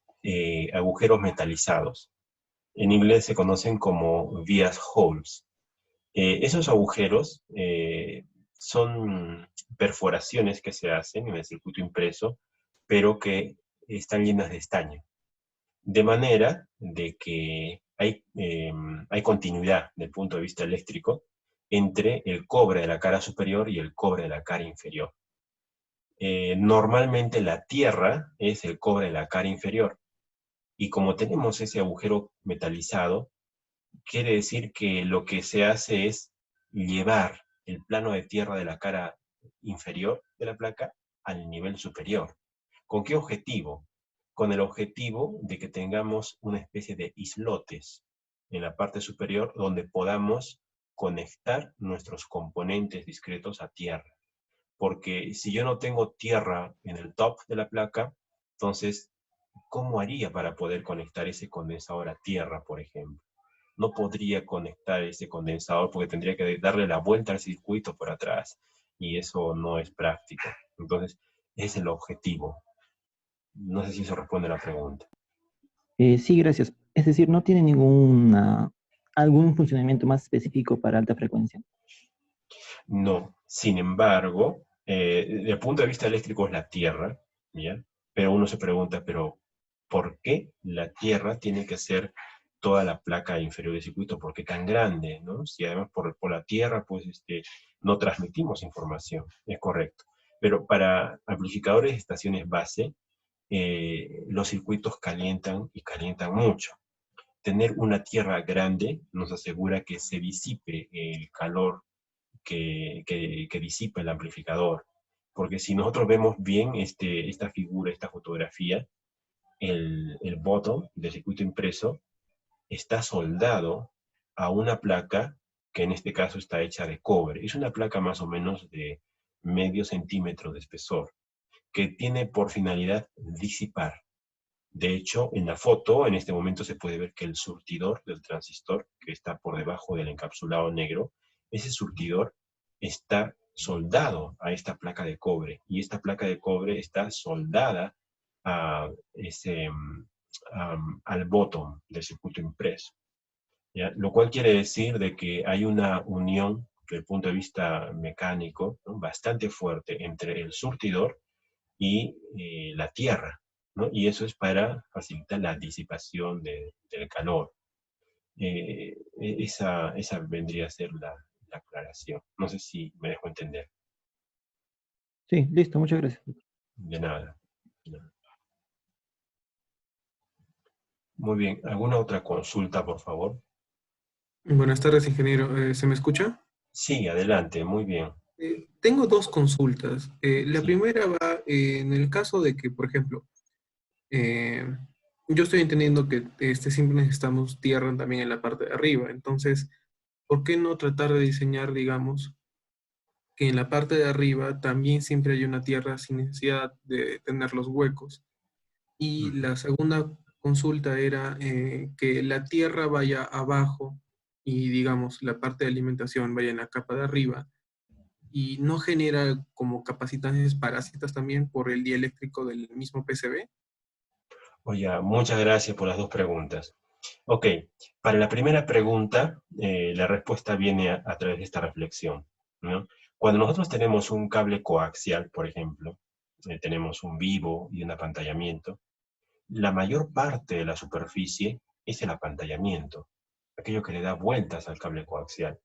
agujeros metalizados. En inglés se conocen como vias holes. Esos agujeros son perforaciones que se hacen en el circuito impreso, pero que están llenas de estaño. De manera de que hay continuidad del punto de vista eléctrico entre el cobre de la cara superior y el cobre de la cara inferior. Normalmente la tierra es el cobre de la cara inferior. Y como tenemos ese agujero metalizado, quiere decir que lo que se hace es llevar el plano de tierra de la cara inferior de la placa al nivel superior. ¿Con qué objetivo? Con el objetivo de que tengamos una especie de islotes en la parte superior donde podamos conectar nuestros componentes discretos a tierra. Porque si yo no tengo tierra en el top de la placa, entonces, ¿cómo haría para poder conectar ese condensador a tierra, por ejemplo? No podría conectar ese condensador porque tendría que darle la vuelta al circuito por atrás y eso no es práctico. Entonces, ese es el objetivo. No sé si eso responde a la pregunta. Sí, gracias. Es decir, no tiene algún funcionamiento más específico para alta frecuencia. No, sin embargo, desde el punto de vista eléctrico es la Tierra, ¿ya? Pero uno se pregunta, pero ¿por qué la Tierra tiene que ser toda la placa inferior del circuito? ¿Por qué tan grande, no? Si además por la Tierra, pues, no transmitimos información, es correcto. Pero para amplificadores de estaciones base, los circuitos calientan y calientan mucho. Tener una Tierra grande nos asegura que se disipe el calor que disipa el amplificador. Porque si nosotros vemos bien esta figura, esta fotografía, el bottom del circuito impreso está soldado a una placa que en este caso está hecha de cobre. Es una placa más o menos de medio centímetro de espesor, que tiene por finalidad disipar. De hecho, en la foto, en este momento se puede ver que el surtidor del transistor, que está por debajo del encapsulado negro, ese surtidor está soldado a esta placa de cobre, y esta placa de cobre está soldada a al bottom del circuito impreso, ¿ya? Lo cual quiere decir de que hay una unión, desde el punto de vista mecánico, ¿no?, bastante fuerte entre el surtidor y la tierra, ¿no? Y eso es para facilitar la disipación del calor. Esa vendría a ser la aclaración. No sé si me dejo entender. Sí, listo, muchas gracias. De nada. De nada. Muy bien. ¿Alguna otra consulta, por favor? Buenas tardes, ingeniero. ¿Se me escucha? Sí, adelante. Muy bien. Tengo dos consultas. La Sí. primera va en el caso de que, por ejemplo, eh, yo estoy entendiendo que siempre necesitamos tierra también en la parte de arriba. Entonces, ¿por qué no tratar de diseñar, digamos, que en la parte de arriba también siempre hay una tierra sin necesidad de tener los huecos? Y la segunda consulta era que la tierra vaya abajo y, digamos, la parte de alimentación vaya en la capa de arriba y no genera como capacitancias parásitas también por el dieléctrico del mismo PCB. Oye, muchas gracias por las dos preguntas. Ok, para la primera pregunta, la respuesta viene a través de esta reflexión, ¿no? Cuando nosotros tenemos un cable coaxial, por ejemplo, tenemos un vivo y un apantallamiento, la mayor parte de la superficie es el apantallamiento, aquello que le da vueltas al cable coaxial.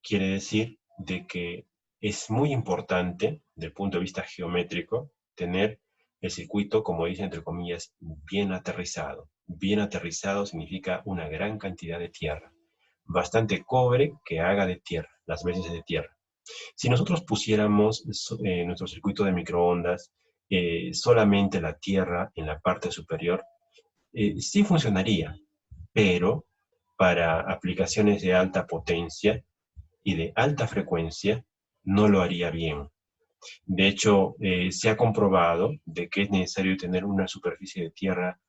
Quiere decir de que es muy importante, desde el punto de vista geométrico, tener el circuito, como dice entre comillas, bien aterrizado. Bien aterrizado significa una gran cantidad de tierra. Bastante cobre que haga de tierra, las veces de tierra. Si nosotros pusiéramos nuestro circuito de microondas solamente la tierra en la parte superior, sí funcionaría, pero para aplicaciones de alta potencia y de alta frecuencia, no lo haría bien. De hecho, se ha comprobado de que es necesario tener una superficie de tierra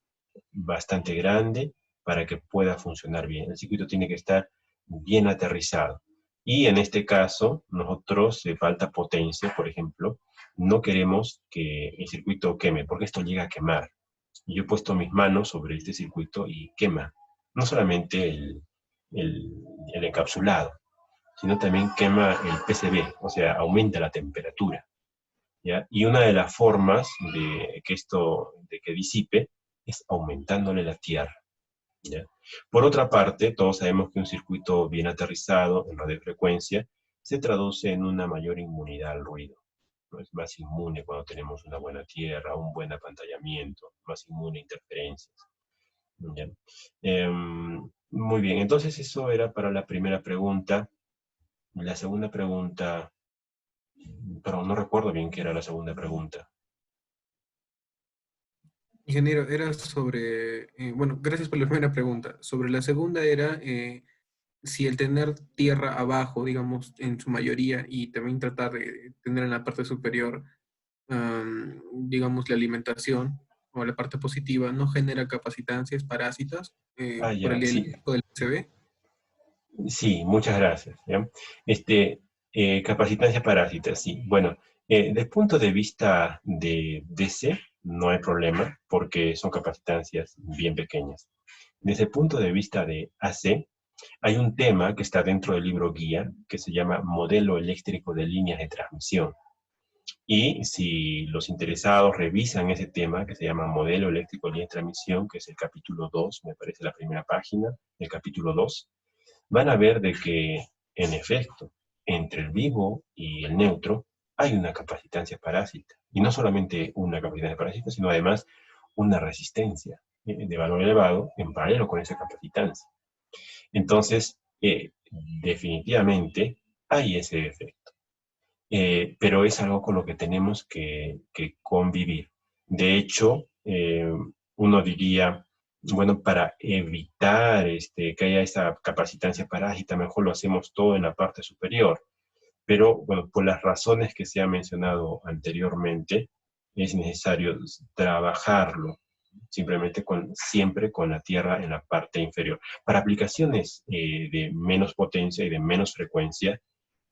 bastante grande para que pueda funcionar bien. El circuito tiene que estar bien aterrizado. Y en este caso, nosotros, falta potencia, por ejemplo, no queremos que el circuito queme, porque esto llega a quemar. Y yo he puesto mis manos sobre este circuito y quema. No solamente el, el encapsulado, sino también quema el PCB, o sea, aumenta la temperatura. ¿Ya? Y una de las formas de que esto, de que disipe, es aumentándole la tierra. ¿Ya? Por otra parte, todos sabemos que un circuito bien aterrizado en radiofrecuencia se traduce en una mayor inmunidad al ruido, ¿no? Es más inmune cuando tenemos una buena tierra, un buen apantallamiento, más inmune a interferencias. ¿Ya? Muy bien, entonces eso era para la primera pregunta. La segunda pregunta, pero no recuerdo bien qué era la segunda pregunta. Ingeniero, era sobre, bueno, gracias por la primera pregunta. Sobre la segunda era si el tener tierra abajo, digamos, en su mayoría, y también tratar de tener en la parte superior, digamos, la alimentación o la parte positiva, no genera capacitancias parásitas Ah, por ya, el sí. tipo del PCB. Sí, muchas gracias. ¿Ya? Capacitancia parásita, sí. Bueno, desde el punto de vista de DC, no hay problema, porque son capacitancias bien pequeñas. Desde el punto de vista de AC, hay un tema que está dentro del libro guía, que se llama Modelo Eléctrico de Líneas de Transmisión. Y si los interesados revisan ese tema, que se llama Modelo Eléctrico de Líneas de Transmisión, que es el capítulo 2, me parece la primera página, el capítulo 2, van a ver de que, en efecto, entre el vivo y el neutro hay una capacitancia parásita. Y no solamente una capacitancia parásita, sino además una resistencia de valor elevado en paralelo con esa capacitancia. Entonces, definitivamente hay ese efecto. Pero es algo con lo que tenemos que convivir. De hecho, uno diría, bueno, para evitar que haya esa capacitancia parásita, mejor lo hacemos todo en la parte superior. Pero, bueno, por las razones que se han mencionado anteriormente, es necesario trabajarlo siempre con la tierra en la parte inferior. Para aplicaciones de menos potencia y de menos frecuencia,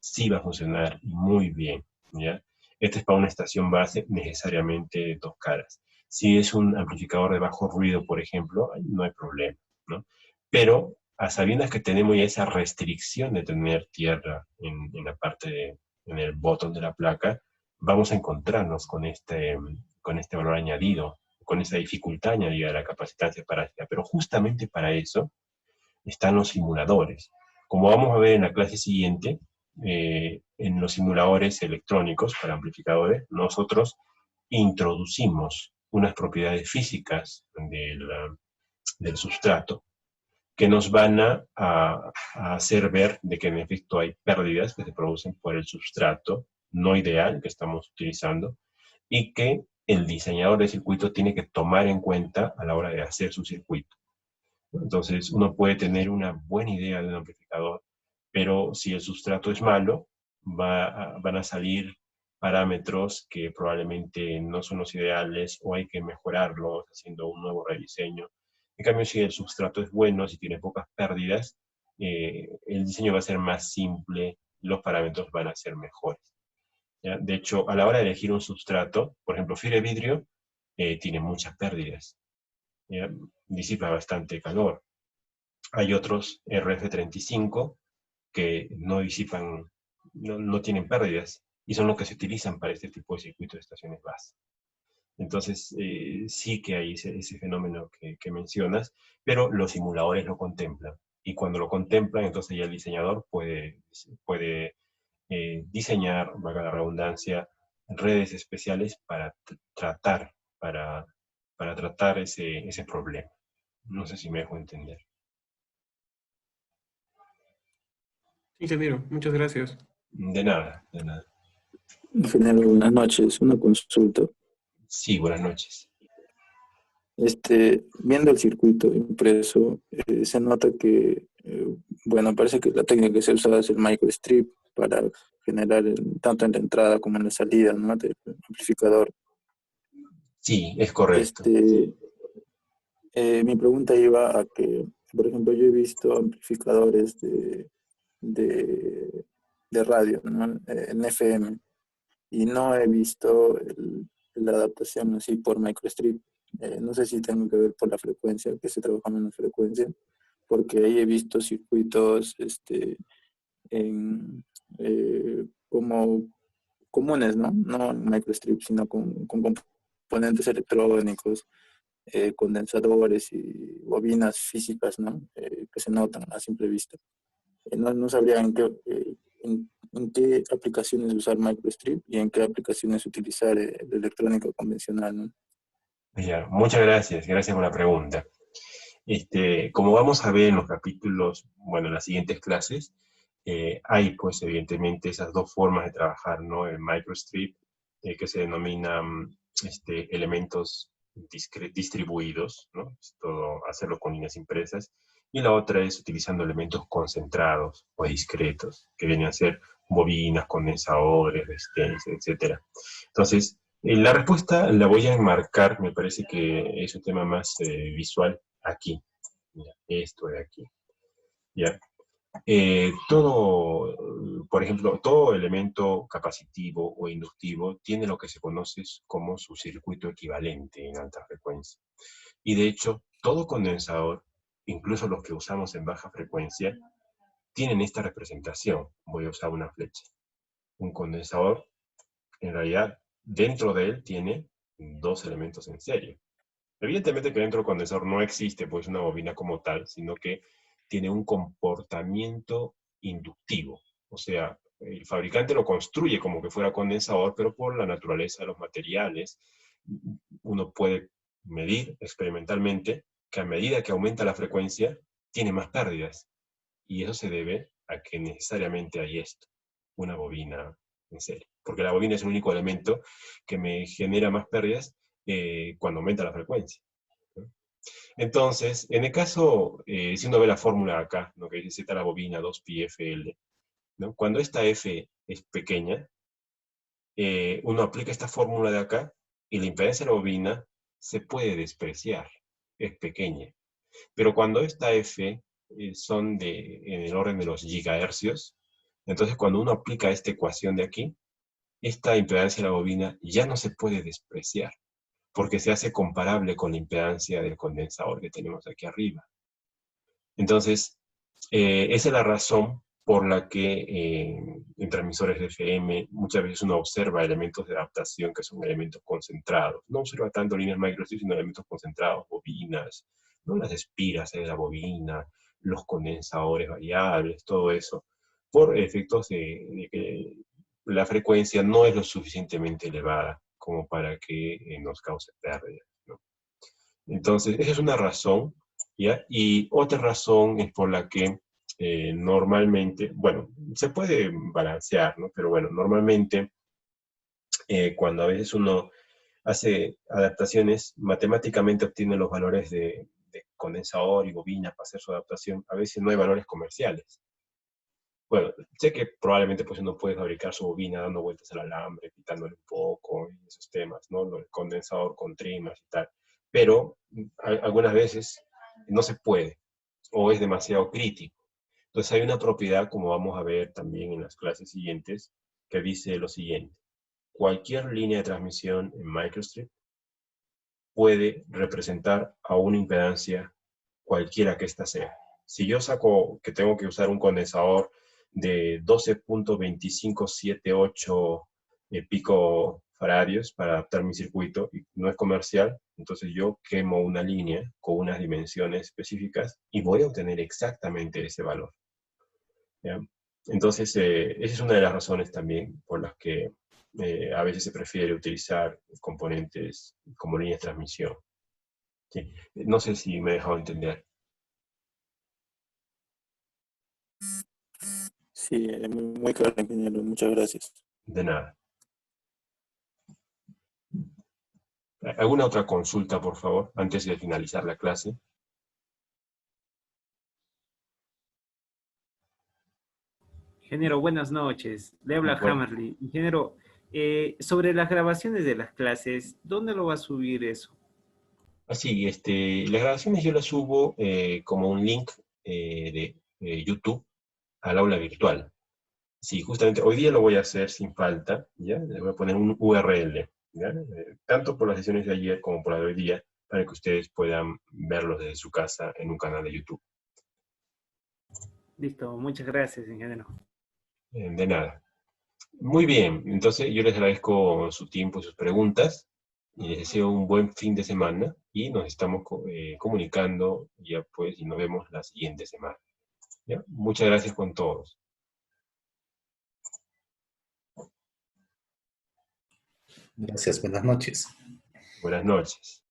sí va a funcionar muy bien, ¿ya? Este es para una estación base necesariamente dos caras. Si es un amplificador de bajo ruido, por ejemplo, ahí no hay problema, ¿no? Pero a sabiendas que tenemos ya esa restricción de tener tierra en la parte en el botón de la placa, vamos a encontrarnos con este valor añadido, con esa dificultad añadida de la capacitancia parásita. Pero justamente para eso están los simuladores. Como vamos a ver en la clase siguiente, en los simuladores electrónicos para amplificadores, nosotros introducimos unas propiedades físicas del sustrato que nos van a hacer ver de que en efecto hay pérdidas que se producen por el sustrato no ideal que estamos utilizando y que el diseñador de circuito tiene que tomar en cuenta a la hora de hacer su circuito. Entonces, uno puede tener una buena idea de un amplificador, pero si el sustrato es malo, van a salir parámetros que probablemente no son los ideales o hay que mejorarlos haciendo un nuevo rediseño. En cambio, si el sustrato es bueno, si tiene pocas pérdidas, el diseño va a ser más simple, los parámetros van a ser mejores. ¿Ya? De hecho, a la hora de elegir un sustrato, por ejemplo, fibra de vidrio tiene muchas pérdidas. ¿Ya? Disipa bastante calor. Hay otros RF35 que no disipan, no tienen pérdidas y son los que se utilizan para este tipo de circuitos de estaciones base. Entonces, sí que hay ese fenómeno que mencionas, pero los simuladores lo contemplan. Y cuando lo contemplan, entonces ya el diseñador puede diseñar, valga la redundancia, redes especiales para tratar, para tratar ese problema. No sé si me dejo entender. Ingeniero, muchas gracias. De nada, de nada. Ingeniero, buenas noches. Una consulta. Sí, buenas noches. Viendo el circuito impreso, se nota que, bueno, parece que la técnica que se usa es el microstrip para generar tanto en la entrada como en la salida, ¿no?, del amplificador. Sí, es correcto. Mi pregunta iba a que por ejemplo, yo he visto amplificadores de radio, ¿no? En FM, y no he visto la adaptación así por microstrip. No sé si tengo que ver por la frecuencia, que se trabaja menos frecuencia, porque ahí he visto circuitos en, como comunes, ¿no? No en microstrip, sino con componentes electrónicos, condensadores y bobinas físicas, ¿no? Que se notan a simple vista. No sabría en qué aplicaciones usar microstrip y en qué aplicaciones utilizar el electrónico convencional, ¿no? Ya, muchas gracias, gracias por la pregunta. Como vamos a ver en los capítulos, bueno, en las siguientes clases, hay pues evidentemente esas dos formas de trabajar, ¿no? El microstrip, que se denominan elementos distribuidos, ¿no? Es todo hacerlo con líneas impresas, y la otra es utilizando elementos concentrados o discretos, que vienen a ser bobinas, condensadores, resistencia, etc. Entonces, la respuesta la voy a enmarcar, me parece que es un tema más visual aquí. Mira, esto de aquí. ¿Ya? Por ejemplo, todo elemento capacitivo o inductivo tiene lo que se conoce como su circuito equivalente en alta frecuencia. Y de hecho, todo condensador, incluso los que usamos en baja frecuencia, tienen esta representación. Voy a usar una flecha. Un condensador, en realidad, dentro de él tiene dos elementos en serie. Evidentemente que dentro del condensador no existe pues una bobina como tal, sino que tiene un comportamiento inductivo. O sea, el fabricante lo construye como que fuera condensador, pero por la naturaleza de los materiales, uno puede medir experimentalmente que a medida que aumenta la frecuencia, tiene más pérdidas. Y eso se debe a que necesariamente hay esto, una bobina en serie. Porque la bobina es el único elemento que me genera más pérdidas cuando aumenta la frecuencia. Entonces, en el caso, si uno ve la fórmula acá, ¿no? Que dice Z la bobina 2πfL, ¿no? Cuando esta F es pequeña, uno aplica esta fórmula de acá y la impedancia de la bobina se puede despreciar, es pequeña. Pero cuando esta F son en el orden de los gigahercios, entonces cuando uno aplica esta ecuación de aquí, esta impedancia de la bobina ya no se puede despreciar, porque se hace comparable con la impedancia del condensador que tenemos aquí arriba. Entonces, esa es la razón por la que en transmisores de FM muchas veces uno observa elementos de adaptación que son elementos concentrados. No observa tanto líneas microstrip, sino elementos concentrados, bobinas, ¿no? Las espiras de la bobina, los condensadores variables, todo eso, por efectos de que la frecuencia no es lo suficientemente elevada como para que nos cause pérdida, ¿no? Entonces, esa es una razón, ¿ya? Y otra razón es por la que normalmente, bueno, se puede balancear, ¿no? Pero bueno, normalmente cuando a veces uno hace adaptaciones, matemáticamente obtiene los valores de condensador y bobina para hacer su adaptación, a veces no hay valores comerciales. Bueno, sé que probablemente pues uno puede fabricar su bobina dando vueltas al alambre, quitándole un poco, y esos temas, ¿no? El condensador con trimas y tal. Pero algunas veces no se puede, o es demasiado crítico. Entonces hay una propiedad, como vamos a ver también en las clases siguientes, que dice lo siguiente. Cualquier línea de transmisión en microstrip puede representar a una impedancia cualquiera que ésta sea. Si yo saco que tengo que usar un condensador de 12.2578 picofaradios para adaptar mi circuito y no es comercial, entonces yo quemo una línea con unas dimensiones específicas y voy a obtener exactamente ese valor. ¿Ya? Entonces, esa es una de las razones también por las que a veces se prefiere utilizar componentes como líneas de transmisión. ¿Sí? No sé si me he dejado entender. Sí, muy claro, ingeniero. Muchas gracias. De nada. ¿Alguna otra consulta, por favor, antes de finalizar la clase? Ingeniero, buenas noches. Le habla Bueno, Hammerly. Ingeniero, sobre las grabaciones de las clases, ¿dónde lo va a subir eso? Así, las grabaciones yo las subo como un link de YouTube al aula virtual. Sí, justamente hoy día lo voy a hacer sin falta, ¿ya? Le voy a poner un URL, ¿ya? Tanto por las sesiones de ayer como por la de hoy día, para que ustedes puedan verlos desde su casa en un canal de YouTube. Listo, muchas gracias, ingeniero. De nada. Muy bien, entonces yo les agradezco su tiempo y sus preguntas, y les deseo un buen fin de semana, y nos estamos comunicando ya pues, y nos vemos la siguiente semana. ¿Ya? Muchas gracias con todos. Gracias, buenas noches. Buenas noches.